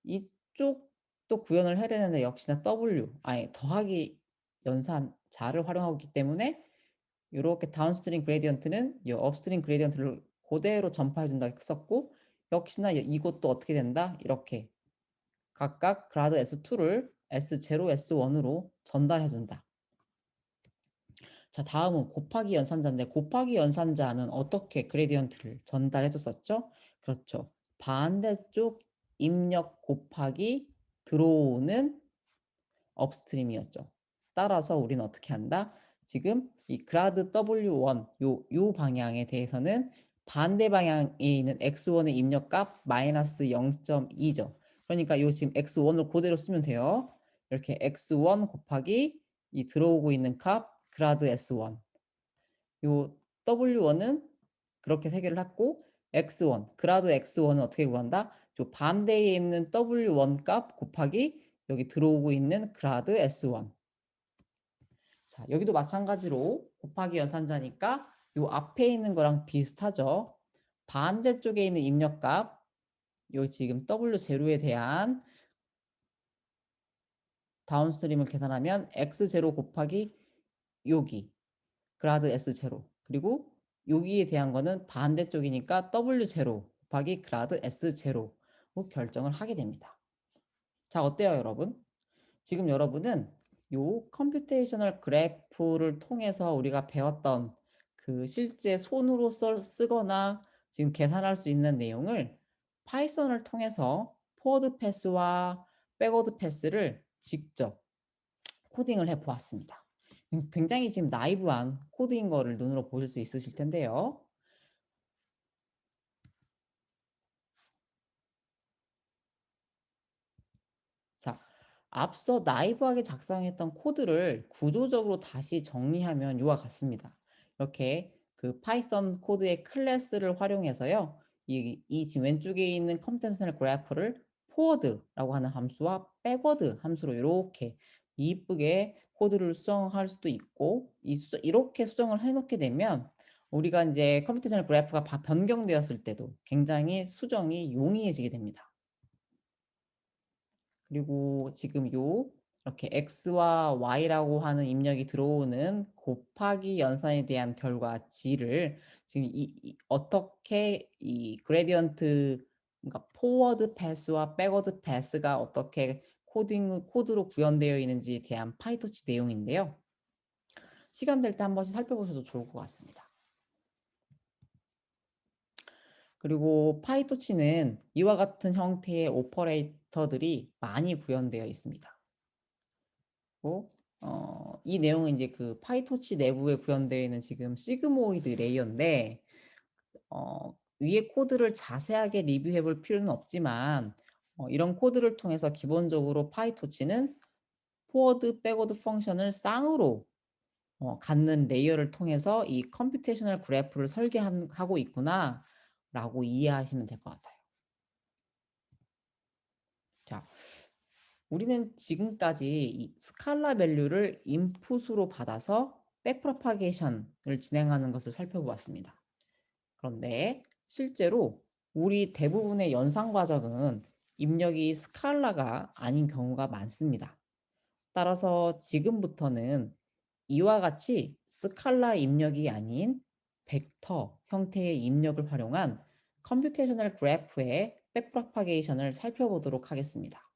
이쪽도 구현을 해야 되는데 역시나 더하기 연산 자를 활용하고 있기 때문에 이렇게 다운스트림 그레디언트는 이 업스트림 그레디언트를 그대로 전파해 준다 썼고 역시나 이것도 어떻게 된다? 이렇게 각각 그라드 S2를 S0, S1으로 전달해 준다. 자, 다음은 곱하기 연산자인데 곱하기 연산자는 어떻게 그레디언트를 전달해 줬었죠? 그렇죠. 반대쪽 입력 곱하기 들어오는 업스트림이었죠. 따라서 우리는 어떻게 한다? 지금 이 그라드 W1 요 방향에 대해서는 반대 방향에 있는 x1의 입력값 마이너스 0.2죠. 그러니까 요 지금 x1을 그대로 쓰면 돼요. 이렇게 x1 곱하기 이 들어오고 있는 값 그라드 S1. 요 W1은 그렇게 해결을 했고 X1, 그라드 X1은 어떻게 구한다? 요 반대에 있는 W1 값 곱하기 여기 들어오고 있는 그라드 S1. 자, 여기도 마찬가지로 곱하기 연산자니까 요 앞에 있는 거랑 비슷하죠. 반대쪽에 있는 입력값, 요 지금 W0에 대한 다운스트림을 계산하면 X0 곱하기 여기 그라드 S0 그리고 여기에 대한 거는 반대쪽이니까 W0 곱하기 그라드 S0로 결정을 하게 됩니다. 자, 어때요, 여러분? 지금 여러분은 요 컴퓨테이셔널 그래프를 통해서 우리가 배웠던 그 실제 손으로 쓰거나 지금 계산할 수 있는 내용을 파이썬을 통해서 포워드 패스와 백워드 패스를 직접 코딩을 해 보았습니다. 굉장히 지금 나이브한 코드인 거를 눈으로 보실 수 있으실 텐데요. 자, 앞서 나이브하게 작성했던 코드를 구조적으로 다시 정리하면 이와 같습니다. 이렇게 그 파이썬 코드의 클래스를 활용해서요. 이 지금 왼쪽에 있는 컴퓨테이셔널 그래프를 포워드라고 하는 함수와 백워드 함수로 이렇게 이쁘게 코드를 수정할 수도 있고 이렇게 수정을 해놓게 되면 우리가 이제 컴퓨테이셔널 그래프가 변경되었을 때도 굉장히 수정이 용이해지게 됩니다. 그리고 지금 이렇게 x와 y라고 하는 입력이 들어오는 곱하기 연산에 대한 결과 g를 지금 어떻게 이 그레디언트 그러니까 포워드 패스와 백워드 패스가 어떻게 코드로 구현되어 있는지에 대한 파이토치 내용인데요. 시간 될 때 한 번씩 살펴보셔도 좋을 것 같습니다. 그리고 파이토치는 이와 같은 형태의 오퍼레이터들이 많이 구현되어 있습니다. 이 내용은 이제 그 파이토치 내부에 구현되어 있는 지금 시그모이드 레이어인데 위에 코드를 자세하게 리뷰해 볼 필요는 없지만 이런 코드를 통해서 기본적으로 파이토치는 포워드, 백워드 펑션을 쌍으로 갖는 레이어를 통해서 이 컴퓨테이셔널 그래프를 설계하고 있구나 라고 이해하시면 될 것 같아요. 자, 우리는 지금까지 이 스칼라 밸류를 인풋으로 받아서 백프로파게이션을 진행하는 것을 살펴보았습니다. 그런데 실제로 우리 대부분의 연산 과정은 입력이 스칼라가 아닌 경우가 많습니다. 따라서 지금부터는 이와 같이 스칼라 입력이 아닌 벡터 형태의 입력을 활용한 컴퓨테이셔널 그래프의 백프로파게이션을 살펴보도록 하겠습니다.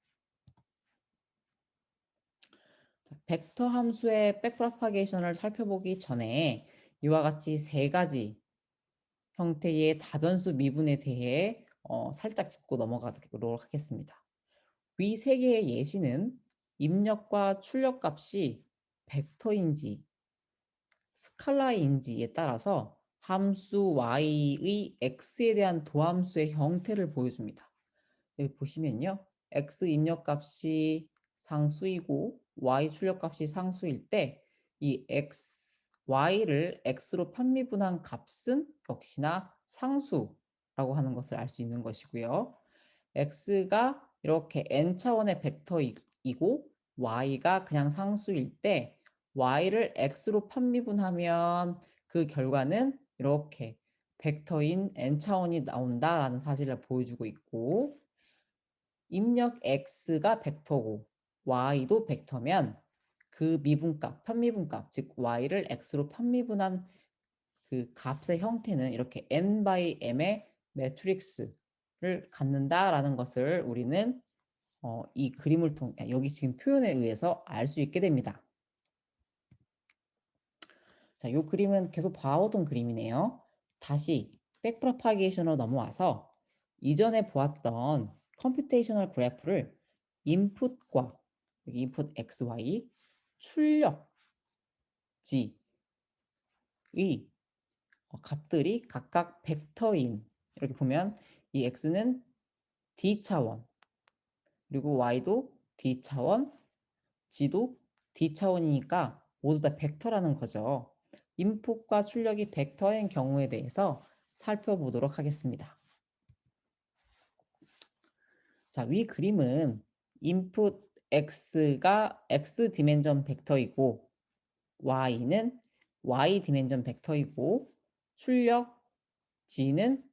벡터 함수의 백프로파게이션을 살펴보기 전에 이와 같이 세 가지 형태의 다변수 미분에 대해 살짝 짚고 넘어가도록 하겠습니다. 위 세 개의 예시는 입력과 출력 값이 벡터인지 스칼라인지에 따라서 함수 y의 x에 대한 도함수의 형태를 보여줍니다. 여기 보시면요. x 입력값이 상수이고 y 출력값이 상수일 때 이 y를 x로 편미분한 값은 역시나 상수라고 하는 것을 알 수 있는 것이고요. x가 이렇게 n차원의 벡터이고 y가 그냥 상수일 때 y를 x로 편미분하면 그 결과는 이렇게 벡터인 n차원이 나온다라는 사실을 보여주고 있고 입력 x가 벡터고 y도 벡터면 그 미분값, 편미분값, 즉 y를 x로 편미분한 그 값의 형태는 이렇게 n by m의 매트릭스를 갖는다라는 것을 우리는 이 그림을 통해 여기 지금 표현에 의해서 알 수 있게 됩니다. 자, 요 그림은 계속 봐오던 그림이네요. 다시 백프로파게이션으로 넘어와서 이전에 보았던 컴퓨테이셔널 그래프를 인풋과 여기 인풋 XY, 출력 G의 값들이 각각 벡터인, 이렇게 보면 이 X는 D차원, 그리고 Y도 D차원, G도 D차원이니까 모두 다 벡터라는 거죠. 인풋과 출력이 벡터인 경우에 대해서 살펴보도록 하겠습니다. 자, 위 그림은 인풋 X가 X 디멘전 벡터이고 Y는 Y 디멘전 벡터이고 출력 G는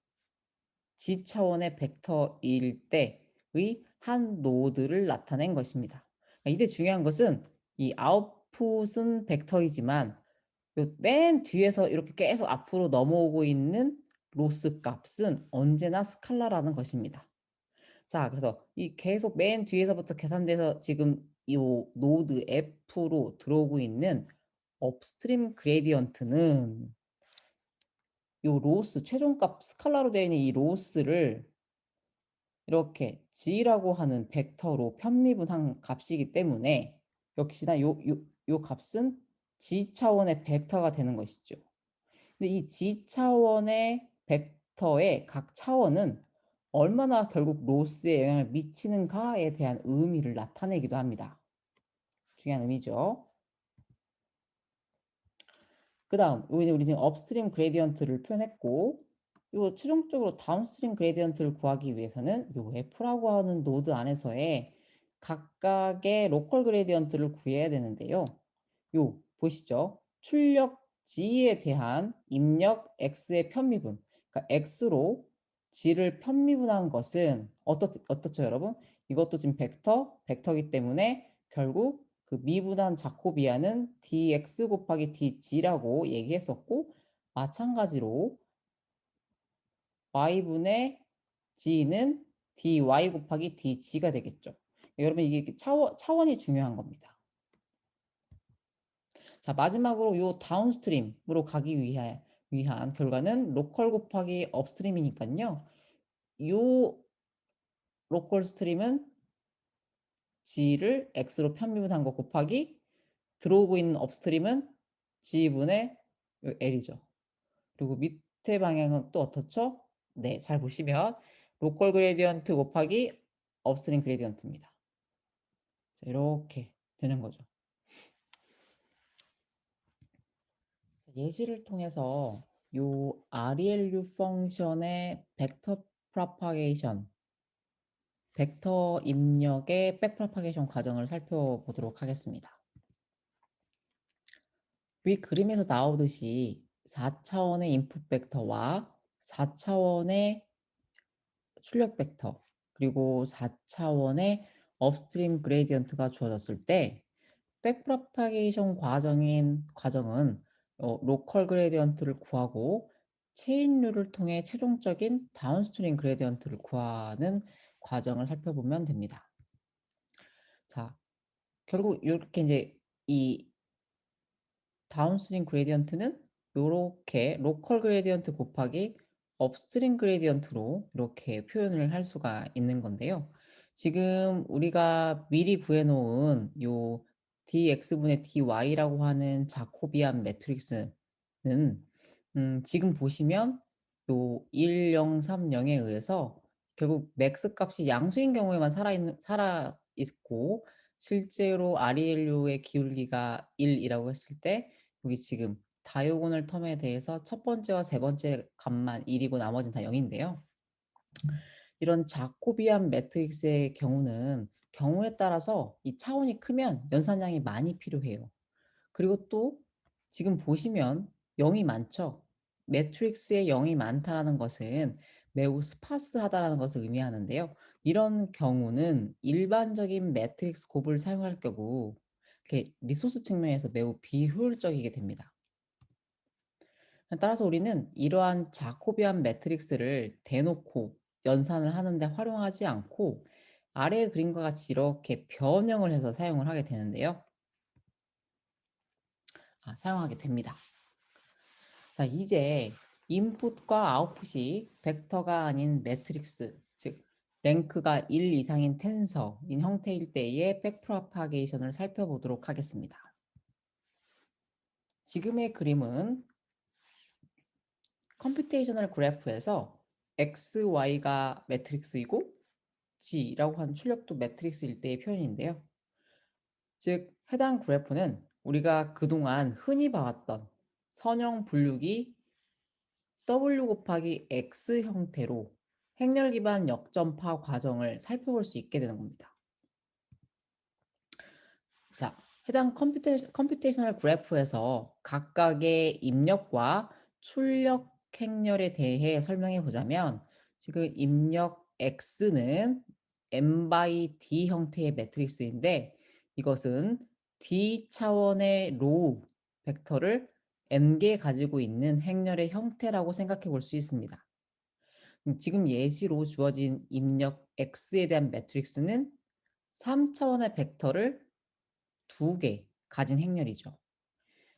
G 차원의 벡터일 때의 한 노드를 나타낸 것입니다. 이때 중요한 것은 이 아웃풋은 벡터이지만 맨 뒤에서 이렇게 계속 앞으로 넘어오고 있는 로스 값은 언제나 스칼라라는 것입니다. 자, 그래서 이 계속 맨 뒤에서부터 계산돼서 지금 이 노드 F로 들어오고 있는 업스트림 그레디언트는 요 로스 최종값 스칼라로 되어 있는 이 로스를 이렇게 G라고 하는 벡터로 편미분한 값이기 때문에 역시나 요 값은 G 차원의 벡터가 되는 것이죠. 근데 이 G 차원의 벡터의 각 차원은 얼마나 결국 로스에 영향을 미치는가에 대한 의미를 나타내기도 합니다. 중요한 의미죠. 그 다음, 우리 지금 업스트림 그레디언트를 표현했고, 요 최종적으로 다운스트림 그레디언트를 구하기 위해서는 요 F라고 하는 노드 안에서의 각각의 로컬 그레디언트를 구해야 되는데요. 요 보시죠. 출력 G에 대한 입력 X의 편미분, 그러니까 X로 G를 편미분한 것은 어떻죠, 여러분? 이것도 지금 벡터이기 때문에 결국 그 미분한 자코비아는 dx 곱하기 dg라고 얘기했었고, 마찬가지로 y분의 g는 dy 곱하기 dg가 되겠죠. 여러분 이게 차원이 중요한 겁니다. 자, 마지막으로 요 다운스트림으로 가기 위한 결과는 로컬 곱하기 업스트림이니까요. 요 로컬 스트림은 g를 x로 편미분한 거 곱하기 들어오고 있는 업스트림은 g분의 l이죠. 그리고 밑에 방향은 또 어떻죠? 네, 잘 보시면 로컬 그레디언트 곱하기 업스트림 그레디언트입니다. 자, 이렇게 되는 거죠. 예시를 통해서 요 ReLU 펑션의 벡터 프로파게이션, 벡터 입력의 백프로파게이션 과정을 살펴보도록 하겠습니다. 위 그림에서 나오듯이 4차원의 인풋 벡터와 4차원의 출력 벡터 그리고 4차원의 업스트림 그레디언트가 주어졌을 때 백프로파게이션 과정은 로컬 그레디언트를 구하고 체인류를 통해 최종적인 다운스트림 그레디언트를 구하는 과정을 살펴보면 됩니다. 자, 결국 이렇게 이제 이 다운스트림 그레디언트는 요렇게 로컬 그레디언트 곱하기 업스트림 그레디언트로 이렇게 표현을 할 수가 있는 건데요. 지금 우리가 미리 구해 놓은 요 dx분의 dy라고 하는 자코비안 매트릭스는 지금 보시면 요 1, 0, 3, 0에 의해서 결국 맥스 값이 양수인 경우에만 살아 있고 실제로 ReLU의 기울기가 1이라고 했을 때 여기 지금 다이오고널 텀에 대해서 첫 번째와 세 번째 값만 1이고 나머지는 다 0인데요. 이런 자코비안 매트릭스의 경우는 경우에 따라서 이 차원이 크면 연산량이 많이 필요해요. 그리고 또 지금 보시면 0이 많죠. 매트릭스에 0이 많다는 것은 매우 스파스하다는 것을 의미하는데요. 이런 경우는 일반적인 매트릭스 곱을 사용할 경우 이렇게 리소스 측면에서 매우 비효율적이게 됩니다. 따라서 우리는 이러한 자코비안 매트릭스를 대놓고 연산을 하는데 활용하지 않고 아래의 그림과 같이 이렇게 변형을 해서 사용을 하게 되는데요. 사용하게 됩니다. 자, 이제 인풋과 아웃풋이 벡터가 아닌 매트릭스, 즉 랭크가 1 이상인 텐서인 형태일 때의 백프로파게이션을 살펴보도록 하겠습니다. 지금의 그림은 컴퓨테이셔널 그래프에서 x, y가 매트릭스이고 g라고 하는 출력도 매트릭스일 때의 표현인데요. 즉 해당 그래프는 우리가 그동안 흔히 봐왔던 선형 분류기 W 곱하기 X 형태로 행렬 기반 역전파 과정을 살펴볼 수 있게 되는 겁니다. 자, 해당 컴퓨테이셔널 그래프에서 각각의 입력과 출력 행렬에 대해 설명해 보자면 지금 입력 X는 M by D 형태의 매트릭스인데 이것은 D 차원의 로우 벡터를 N개 가지고 있는 행렬의 형태라고 생각해 볼 수 있습니다. 지금 예시로 주어진 입력 X에 대한 매트릭스는 3차원의 벡터를 2개 가진 행렬이죠.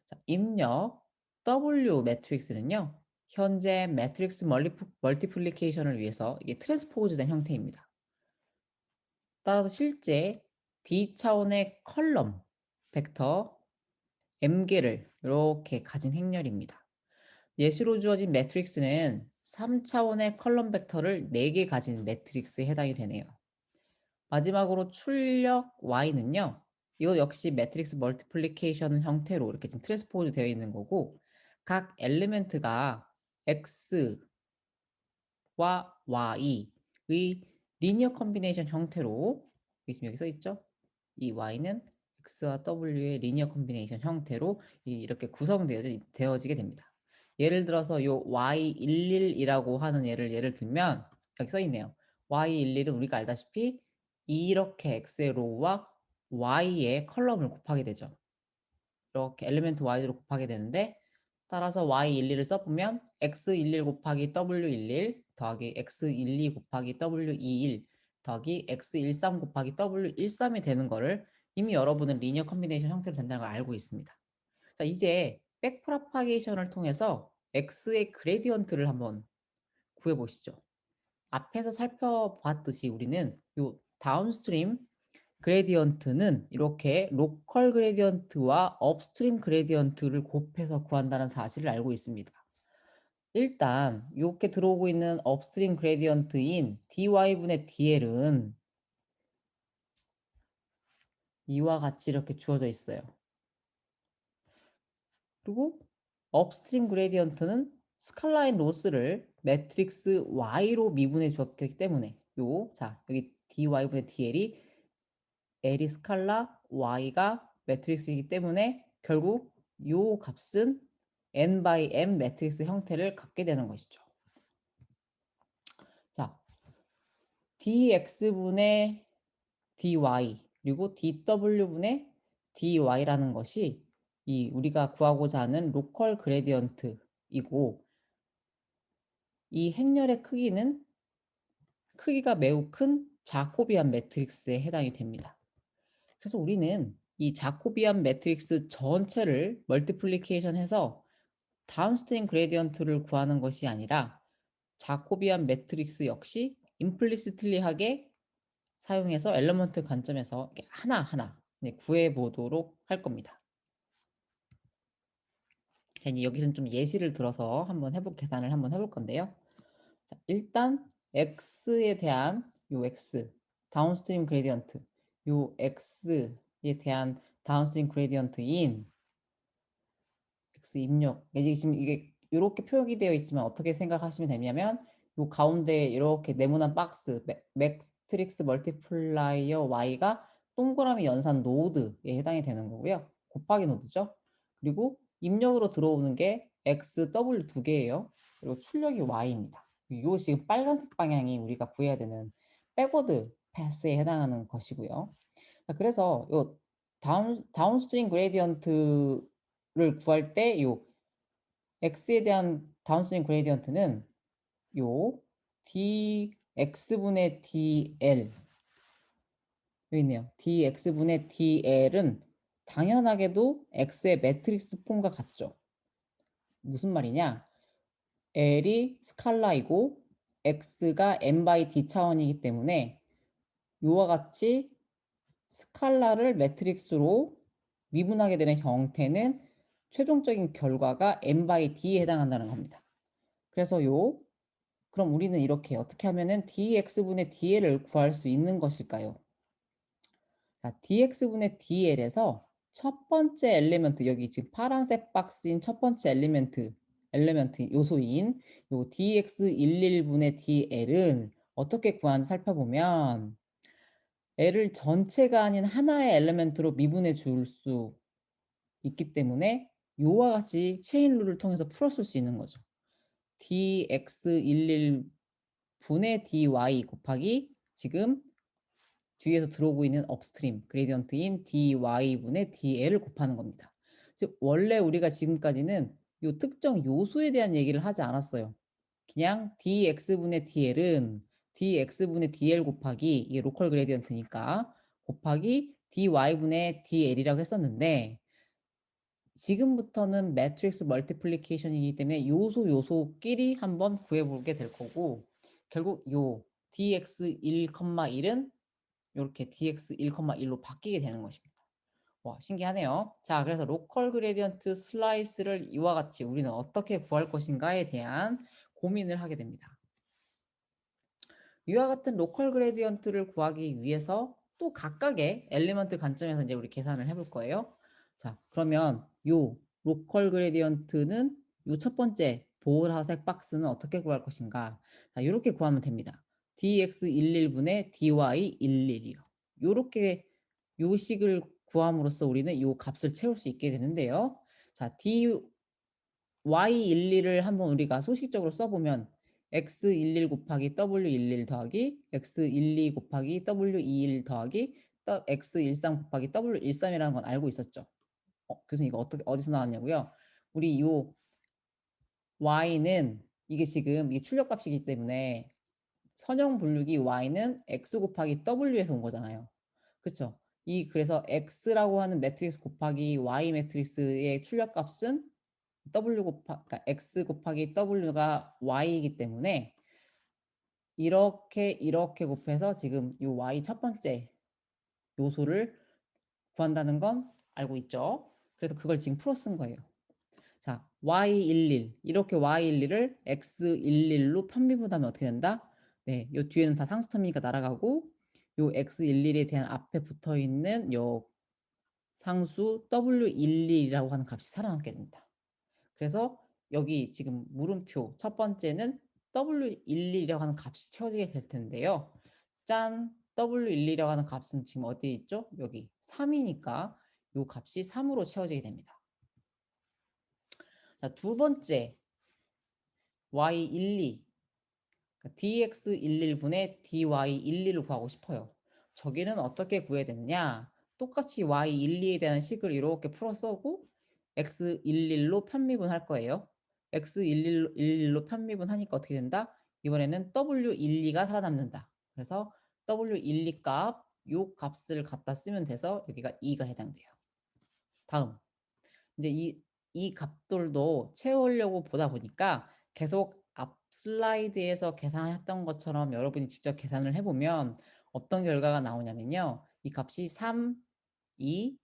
자, 입력 W 매트릭스는요. 현재 매트릭스 멀티플리케이션을 위해서 이게 트랜스포즈된 형태입니다. 따라서 실제 D 차원의 컬럼 벡터 M개를 이렇게 가진 행렬입니다. 예시로 주어진 매트릭스는 3차원의 컬럼 벡터를 4개 가진 매트릭스에 해당이 되네요. 마지막으로 출력 Y는요. 이거 역시 매트릭스 멀티플리케이션 형태로 이렇게 좀 트랜스포즈 되어 있는 거고 각 엘리멘트가 X와 Y의 리니어 컴비네이션 형태로 지금 여기 써 있죠? 이 Y는 X와 W의 리니어 컴비네이션 형태로 이렇게 구성되어지게 됩니다. 예를 들어서 요 Y11이라고 하는 예를 들면 여기 써 있네요. Y11은 우리가 알다시피 이렇게 X의 로우와 Y의 컬럼을 곱하게 되죠. 이렇게 엘리멘트 Y로 곱하게 되는데 따라서 Y11을 써보면 X11 곱하기 W11 더하기 X12 곱하기 W21 더하기 X13 곱하기 W13이 되는 거를 이미 여러분은 리니어 컴비네이션 형태로 된다는 걸 알고 있습니다. 자, 이제 백프로파게이션을 통해서 X의 그레디언트를 한번 구해보시죠. 앞에서 살펴봤듯이 우리는 요 다운스트림 그레디언트는 이렇게 로컬 그레디언트와 업스트림 그레디언트를 곱해서 구한다는 사실을 알고 있습니다. 일단 이렇게 들어오고 있는 업스트림 그레디언트인 dy분의 dl은 이와 같이 이렇게 주어져 있어요. 그리고 업스트림 그레디언트는 스칼라인 로스를 매트릭스 y로 미분해 주었기 때문에 자 여기 dy분의 dl이 L이 스칼라 Y가 매트릭스이기 때문에 결국 요 값은 n by m 매트릭스 형태를 갖게 되는 것이죠. 자, dx분의 dy 그리고 dw분의 dy라는 것이 이 우리가 구하고자 하는 로컬 그레디언트이고 이 행렬의 크기가 매우 큰 자코비안 매트릭스에 해당이 됩니다. 그래서 우리는 이 자코비안 매트릭스 전체를 멀티플리케이션 해서 다운스트림 그레디언트를 구하는 것이 아니라 자코비안 매트릭스 역시 임플리시틀리하게 사용해서 엘리먼트 관점에서 이렇게 하나하나 구해 보도록 할 겁니다. 자, 이제 여기서는 좀 예시를 들어서 계산을 한번 해볼 건데요. 자, 일단 x에 대한 요 x 다운스트림 그레디언트 요 x에 대한 다운스트림 그레디언트인 x 입력 이제 지금 이게 이렇게 표기 되어 있지만 어떻게 생각하시면 되냐면 요 가운데 이렇게 네모난 박스 맥트릭스 멀티플라이어 y가 동그라미 연산 노드에 해당이 되는 거고요. 곱하기 노드죠. 그리고 입력으로 들어오는 게 x, w 두 개예요. 그리고 출력이 y입니다. 요 지금 빨간색 방향이 우리가 구해야 되는 백워드 패스에 해당하는 것이고요. 자, 그래서 요 다운스트림 그레디언트를 구할 때 요 x에 대한 다운스트림 그레디언트는 요 dx분의 dl 여기 있네요. dx분의 dl은 당연하게도 x의 매트릭스 폼과 같죠. 무슨 말이냐? L이 스칼라이고 X가 n by d 차원이기 때문에 요와 같이 스칼라를 매트릭스로 미분하게 되는 형태는 최종적인 결과가 n by d에 해당한다는 겁니다. 그래서 그럼 우리는 이렇게 어떻게 하면은 dx분의 dl을 구할 수 있는 것일까요? 자, dx분의 dl에서 첫 번째 엘리먼트, 여기 지금 파란색 박스인 첫 번째 엘리먼트 요소인 요 dx11분의 dl은 어떻게 구하는지 살펴보면 L을 전체가 아닌 하나의 엘리먼트로 미분해 줄 수 있기 때문에 요와 같이 체인 룰을 통해서 풀었을 수 있는 거죠. dx11 분의 dy 곱하기 지금 뒤에서 들어오고 있는 업스트림 그레디언트인 dy분의 dl을 곱하는 겁니다. 즉 원래 우리가 지금까지는 요 특정 요소에 대한 얘기를 하지 않았어요. 그냥 dx분의 dl은 dx분의 dl 곱하기 이게 로컬 그레디언트니까 곱하기 dy분의 dl이라고 했었는데 지금부터는 매트릭스 멀티플리케이션이기 때문에 요소끼리 한번 구해보게 될 거고 결국 요 dx1,1은 이렇게 dx1,1로 바뀌게 되는 것입니다. 와, 신기하네요. 자, 그래서 로컬 그레디언트 슬라이스를 이와 같이 우리는 어떻게 구할 것인가에 대한 고민을 하게 됩니다. 이와 같은 로컬 그레디언트를 구하기 위해서 또 각각의 엘리먼트 관점에서 이제 우리 계산을 해볼 거예요. 자, 그러면 요 로컬 그레디언트는 요 첫 번째 보라색 박스는 어떻게 구할 것인가? 자, 이렇게 구하면 됩니다. dx11분의 dy11이요. 요렇게 요 식을 구함으로써 우리는 요 값을 채울 수 있게 되는데요. 자, y11을 한번 우리가 소식적으로 써보면 x11 곱하기 w11 더하기 x12 곱하기 w21 더하기 x13 곱하기 w13이라는 건 알고 있었죠. 교수님 이거 어디서 나왔냐고요? 우리 요 y는 이게 지금 이게 출력값이기 때문에 선형 분류기 y는 x 곱하기 w에서 온 거잖아요. 그렇죠? 그래서 x라고 하는 매트릭스 곱하기 y 매트릭스의 출력값은 그러니까 x 곱하기 w가 y이기 때문에 이렇게 곱해서 지금 이 y 첫 번째 요소를 구한다는 건 알고 있죠. 그래서 그걸 지금 풀어 쓴 거예요. 자, y11 이렇게 y11을 x11로 편미분하면 어떻게 된다? 네, 요 뒤에는 다 상수터미니까 날아가고 요 x11에 대한 앞에 붙어 있는 요 상수 w11이라고 하는 값이 살아남게 됩니다. 그래서 여기 지금 물음표 첫 번째는 W11이라고 하는 값이 채워지게 될 텐데요. 짠! W11이라고 하는 값은 지금 어디에 있죠? 여기 3이니까 이 값이 3으로 채워지게 됩니다. 자, 두 번째 Y12 그러니까 dx11분의 dy12를 구하고 싶어요. 저기는 어떻게 구해야 되느냐? 똑같이 y12에 대한 식을 이렇게 풀어 써고 x11로 편미분할 거예요. x11로 편미분하니까 어떻게 된다? 이번에는 w12가 살아남는다. 그래서 w12 값, 요 값을 갖다 쓰면 돼서 여기가 2가 해당돼요. 다음. 이제 이 값들도 채우려고 보다 보니까 계속 앞 슬라이드에서 계산했던 것처럼 여러분이 직접 계산을 해보면 어떤 결과가 나오냐면요. 이 값이 3, 2,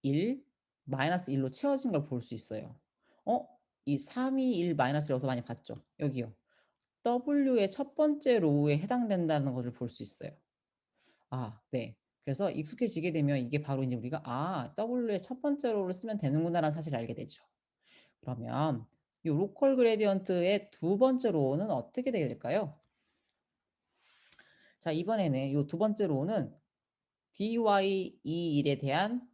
1, 마이너스 1로 채워진 걸 볼 수 있어요. 이 3, 2, 1, 마이너스 1 여기서 많이 봤죠? 여기요. W의 첫 번째 로우에 해당된다는 것을 볼 수 있어요. 아, 네. 그래서 익숙해지게 되면 이게 바로 이제 우리가 W의 첫 번째 로우를 쓰면 되는구나라는 사실을 알게 되죠. 그러면 이 로컬 그레디언트의 두 번째 로우는 어떻게 되게 될까요? 자, 이번에는 이 두 번째 로우는 dy21에 대한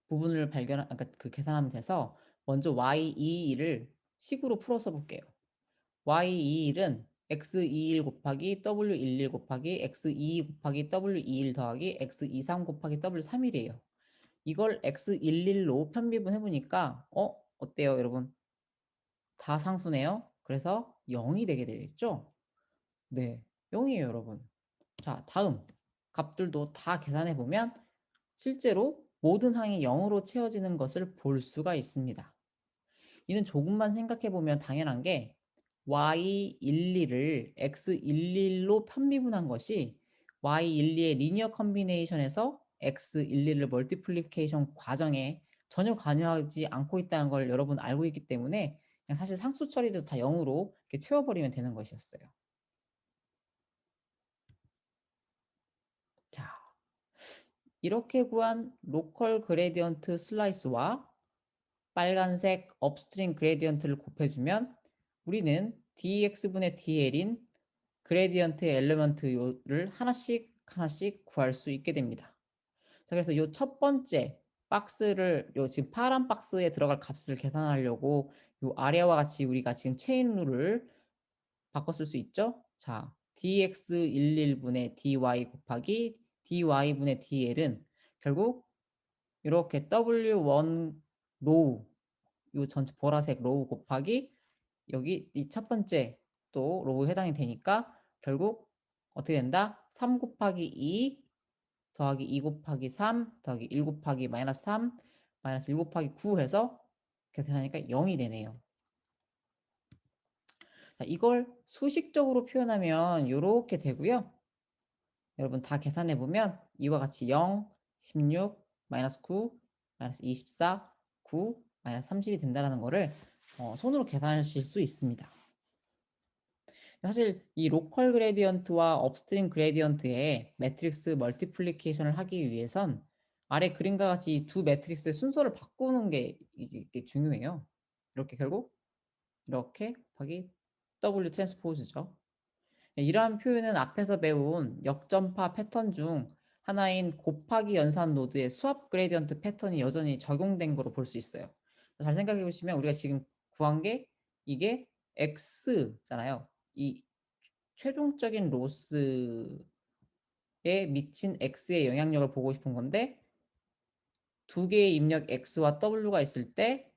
부분을 그러니까 그 계산하면 돼서 먼저 y21을 식으로 풀어서 볼게요. y21은 x21 곱하기 w11 곱하기 x22 곱하기 w21 더하기 x23 곱하기 w31이에요. 이걸 x11로 편미분 해보니까 어때요, 여러분? 다 상수네요. 그래서 0이 되게 되겠죠? 네, 0이에요, 여러분. 자, 다음 값들도 다 계산해 보면 실제로 모든 항이 0으로 채워지는 것을 볼 수가 있습니다. 이는 조금만 생각해 보면 당연한 게 y12를 x11로 편미분한 것이 y12의 리니어 컨비네이션에서 x11을 멀티플리케이션 과정에 전혀 관여하지 않고 있다는 걸 여러분 알고 있기 때문에 그냥 사실 상수 처리도 다 0으로 이렇게 채워버리면 되는 것이었어요. 자, 이렇게 구한 로컬 그레디언트 슬라이스와 빨간색 업스트림 그레디언트를 곱해주면 우리는 dx분의 dl인 그레디언트 엘리먼트를 하나씩 하나씩 구할 수 있게 됩니다. 자, 그래서 이 첫 번째 박스를 요 지금 파란 박스에 들어갈 값을 계산하려고 요 아래와 같이 우리가 지금 체인 룰을 바꿔 쓸 수 있죠. 자, dx11분의 dy 곱하기 dy분의 dl은 결국 이렇게 w1 로우 요 전체 보라색 로우 곱하기 여기 이 첫 번째 또 로우에 해당이 되니까 결국 어떻게 된다? 3 곱하기 2 더하기 2 곱하기 3 더하기 1 곱하기 마이너스 3 마이너스 1 곱하기 9 해서 계산하니까 0이 되네요. 자, 이걸 수식적으로 표현하면 이렇게 되고요. 여러분 다 계산해 보면 이와 같이 0, 16, 마이너스 9, 마이너스 24, 9, 마이너스 30이 된다는 거를 손으로 계산하실 수 있습니다. 사실 이 로컬 그레디언트와 업스트림 그레디언트의 매트릭스 멀티플리케이션을 하기 위해선 아래 그림과 같이 두 매트릭스의 순서를 바꾸는 게 이게 중요해요. 이렇게 결국 이렇게 곱하기 W 트랜스포즈죠. 이러한 표현은 앞에서 배운 역전파 패턴 중 하나인 곱하기 연산 노드의 수압 그레디언트 패턴이 여전히 적용된 거로 볼 수 있어요. 잘 생각해 보시면 우리가 지금 구한 게 이게 x잖아요. 이 최종적인 로스에 미친 x의 영향력을 보고 싶은 건데 두 개의 입력 x와 w가 있을 때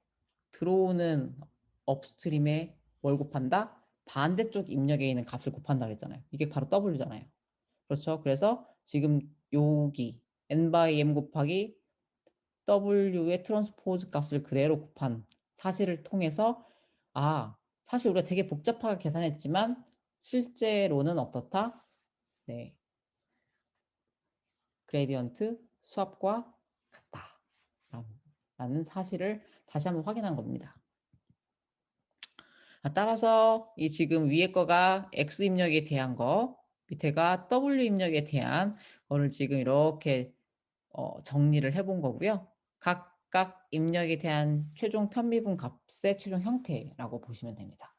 들어오는 업스트림에 뭘 곱한다? 반대쪽 입력에 있는 값을 곱한다 그랬잖아요. 이게 바로 w잖아요. 그렇죠. 그래서 지금 여기 n by m 곱하기 w의 트랜스포즈 값을 그대로 곱한 사실을 통해서 사실 우리가 되게 복잡하게 계산했지만 실제로는 어떻다? 네, 그레디언트 수압과 같다 라는 사실을 다시 한번 확인한 겁니다. 따라서 이 지금 위에 거가 x 입력에 대한 거, 밑에가 w 입력에 대한 거를 지금 이렇게 정리를 해본 거고요. 각각 입력에 대한 최종 편미분 값의 최종 형태라고 보시면 됩니다.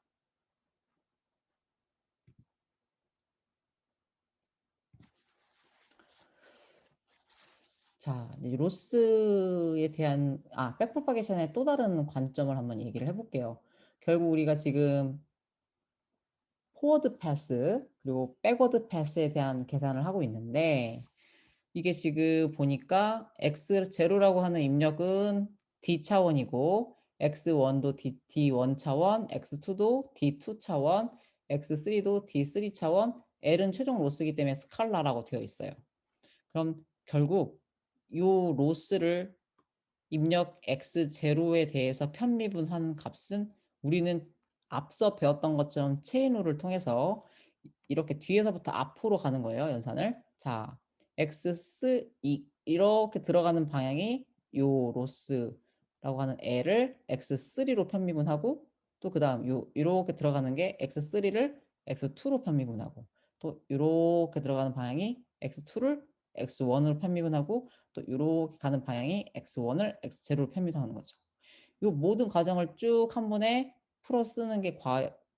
자, 이제 로스에 대한 백프로파게이션의 또 다른 관점을 한번 얘기를 해볼게요. 결국 우리가 지금 포워드 패스 그리고 백워드 패스에 대한 계산을 하고 있는데 이게 지금 보니까 x0라고 하는 입력은 d 차원이고 x1도 d1 차원, x2도 d2 차원, x3도 d3 차원, l은 최종 로스이기 때문에 스칼라라고 되어 있어요. 그럼 결국 이 로스를 입력 x0에 대해서 편미분한 값은 우리는 앞서 배웠던 것처럼 체인룰을 통해서 이렇게 뒤에서부터 앞으로 가는 거예요, 연산을. 자, 이렇게 들어가는 방향이 요 로스라고 하는 L을 x3로 편미분하고 또 그다음 이렇게 들어가는 게 x3를 x2로 편미분하고 또 이렇게 들어가는 방향이 x2를 x1으로 편미분하고 또 이렇게 가는 방향이 x1을 x0로 편미분하는 거죠. 이 모든 과정을 쭉 한 번에 풀어 쓰는 게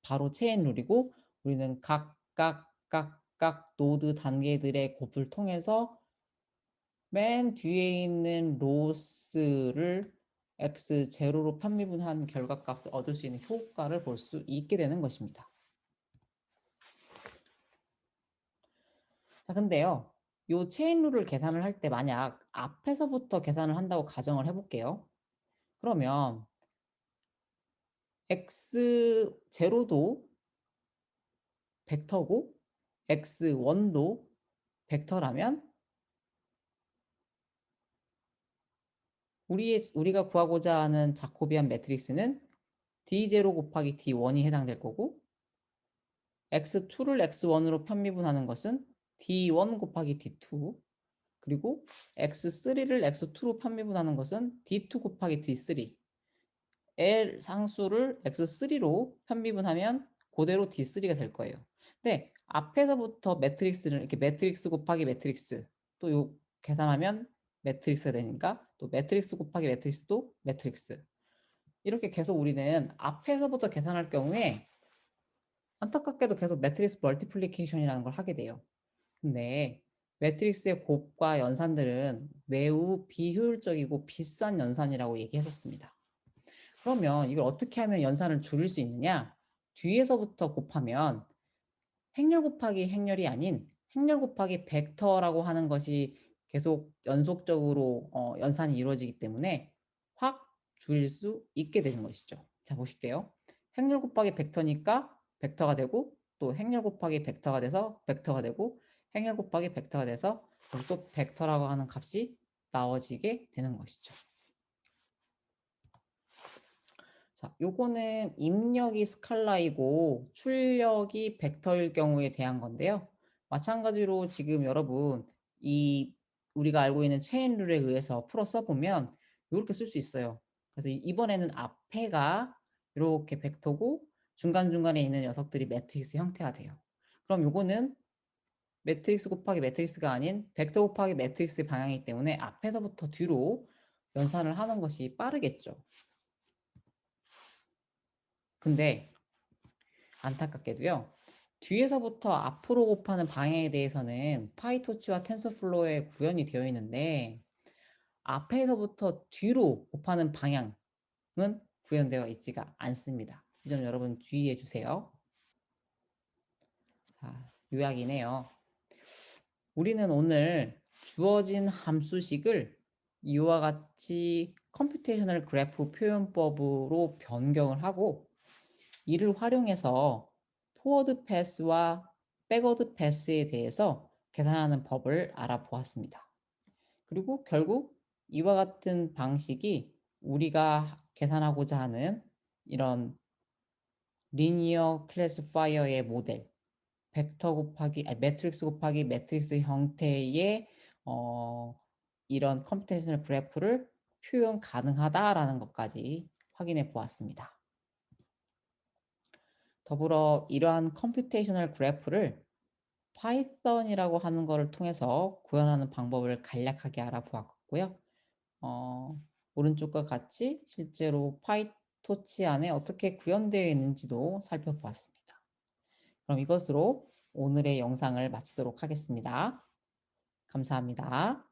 바로 체인 룰이고 우리는 각각 노드 단계들의 곱을 통해서 맨 뒤에 있는 로스를 x0로 편미분한 결과값을 얻을 수 있는 효과를 볼 수 있게 되는 것입니다. 자, 근데요. 요 체인 룰을 계산을 할 때 만약 앞에서부터 계산을 한다고 가정을 해볼게요. 그러면 x0도 벡터고 x1도 벡터라면 우리가 구하고자 하는 자코비안 매트릭스는 D0 곱하기 D1이 해당될 거고 x2를 x1으로 편미분하는 것은 D1 곱하기 D2 그리고 x3를 x2로 편미분하는 것은 D2 곱하기 D3 L 상수를 x3로 편미분하면 그대로 D3가 될 거예요. 근데 앞에서부터 매트릭스를 이렇게 매트릭스 곱하기 매트릭스 또 요 계산하면 매트릭스가 되니까 또 매트릭스 곱하기 매트릭스도 매트릭스 이렇게 계속 우리는 앞에서부터 계산할 경우에 안타깝게도 계속 매트릭스 멀티플리케이션이라는 걸 하게 돼요. 근데 매트릭스의 곱과 연산들은 매우 비효율적이고 비싼 연산이라고 얘기했었습니다. 그러면 이걸 어떻게 하면 연산을 줄일 수 있느냐? 뒤에서부터 곱하면 행렬 곱하기 행렬이 아닌 행렬 곱하기 벡터라고 하는 것이 계속 연속적으로 연산이 이루어지기 때문에 확 줄일 수 있게 되는 것이죠. 자, 보실게요. 행렬 곱하기 벡터니까 벡터가 되고 또 행렬 곱하기 벡터가 돼서 벡터가 되고 행렬 곱하기 벡터가 돼서 또 벡터라고 하는 값이 나와지게 되는 것이죠. 자, 요거는 입력이 스칼라이고 출력이 벡터일 경우에 대한 건데요. 마찬가지로 지금 여러분 이 우리가 알고 있는 체인 룰에 의해서 풀어 써보면 이렇게 쓸 수 있어요. 그래서 이번에는 앞에가 이렇게 벡터고 중간중간에 있는 녀석들이 매트릭스 형태가 돼요. 그럼 요거는 매트릭스 곱하기 매트릭스가 아닌 벡터 곱하기 매트릭스 방향이기 때문에 앞에서부터 뒤로 연산을 하는 것이 빠르겠죠. 근데 안타깝게도요. 뒤에서부터 앞으로 곱하는 방향에 대해서는 파이토치와 텐서플로우에 구현이 되어 있는데 앞에서부터 뒤로 곱하는 방향은 구현되어 있지가 않습니다. 이 점 여러분 주의해 주세요. 자, 요약이네요. 우리는 오늘 주어진 함수식을 이와 같이 컴퓨테이셔널 그래프 표현법으로 변경을 하고 이를 활용해서 포워드 패스와 백워드 패스에 대해서 계산하는 법을 알아보았습니다. 그리고 결국 이와 같은 방식이 우리가 계산하고자 하는 이런 리니어 클래시파이어의 모델, 벡터 곱하기 매트릭스 곱하기 매트릭스 형태의 이런 컴퓨테이셔널 그래프를 표현 가능하다라는 것까지 확인해 보았습니다. 더불어 이러한 컴퓨테이셔널 그래프를 파이썬이라고 하는 것을 통해서 구현하는 방법을 간략하게 알아보았고요. 오른쪽과 같이 실제로 파이토치 안에 어떻게 구현되어 있는지도 살펴보았습니다. 그럼 이것으로 오늘의 영상을 마치도록 하겠습니다. 감사합니다.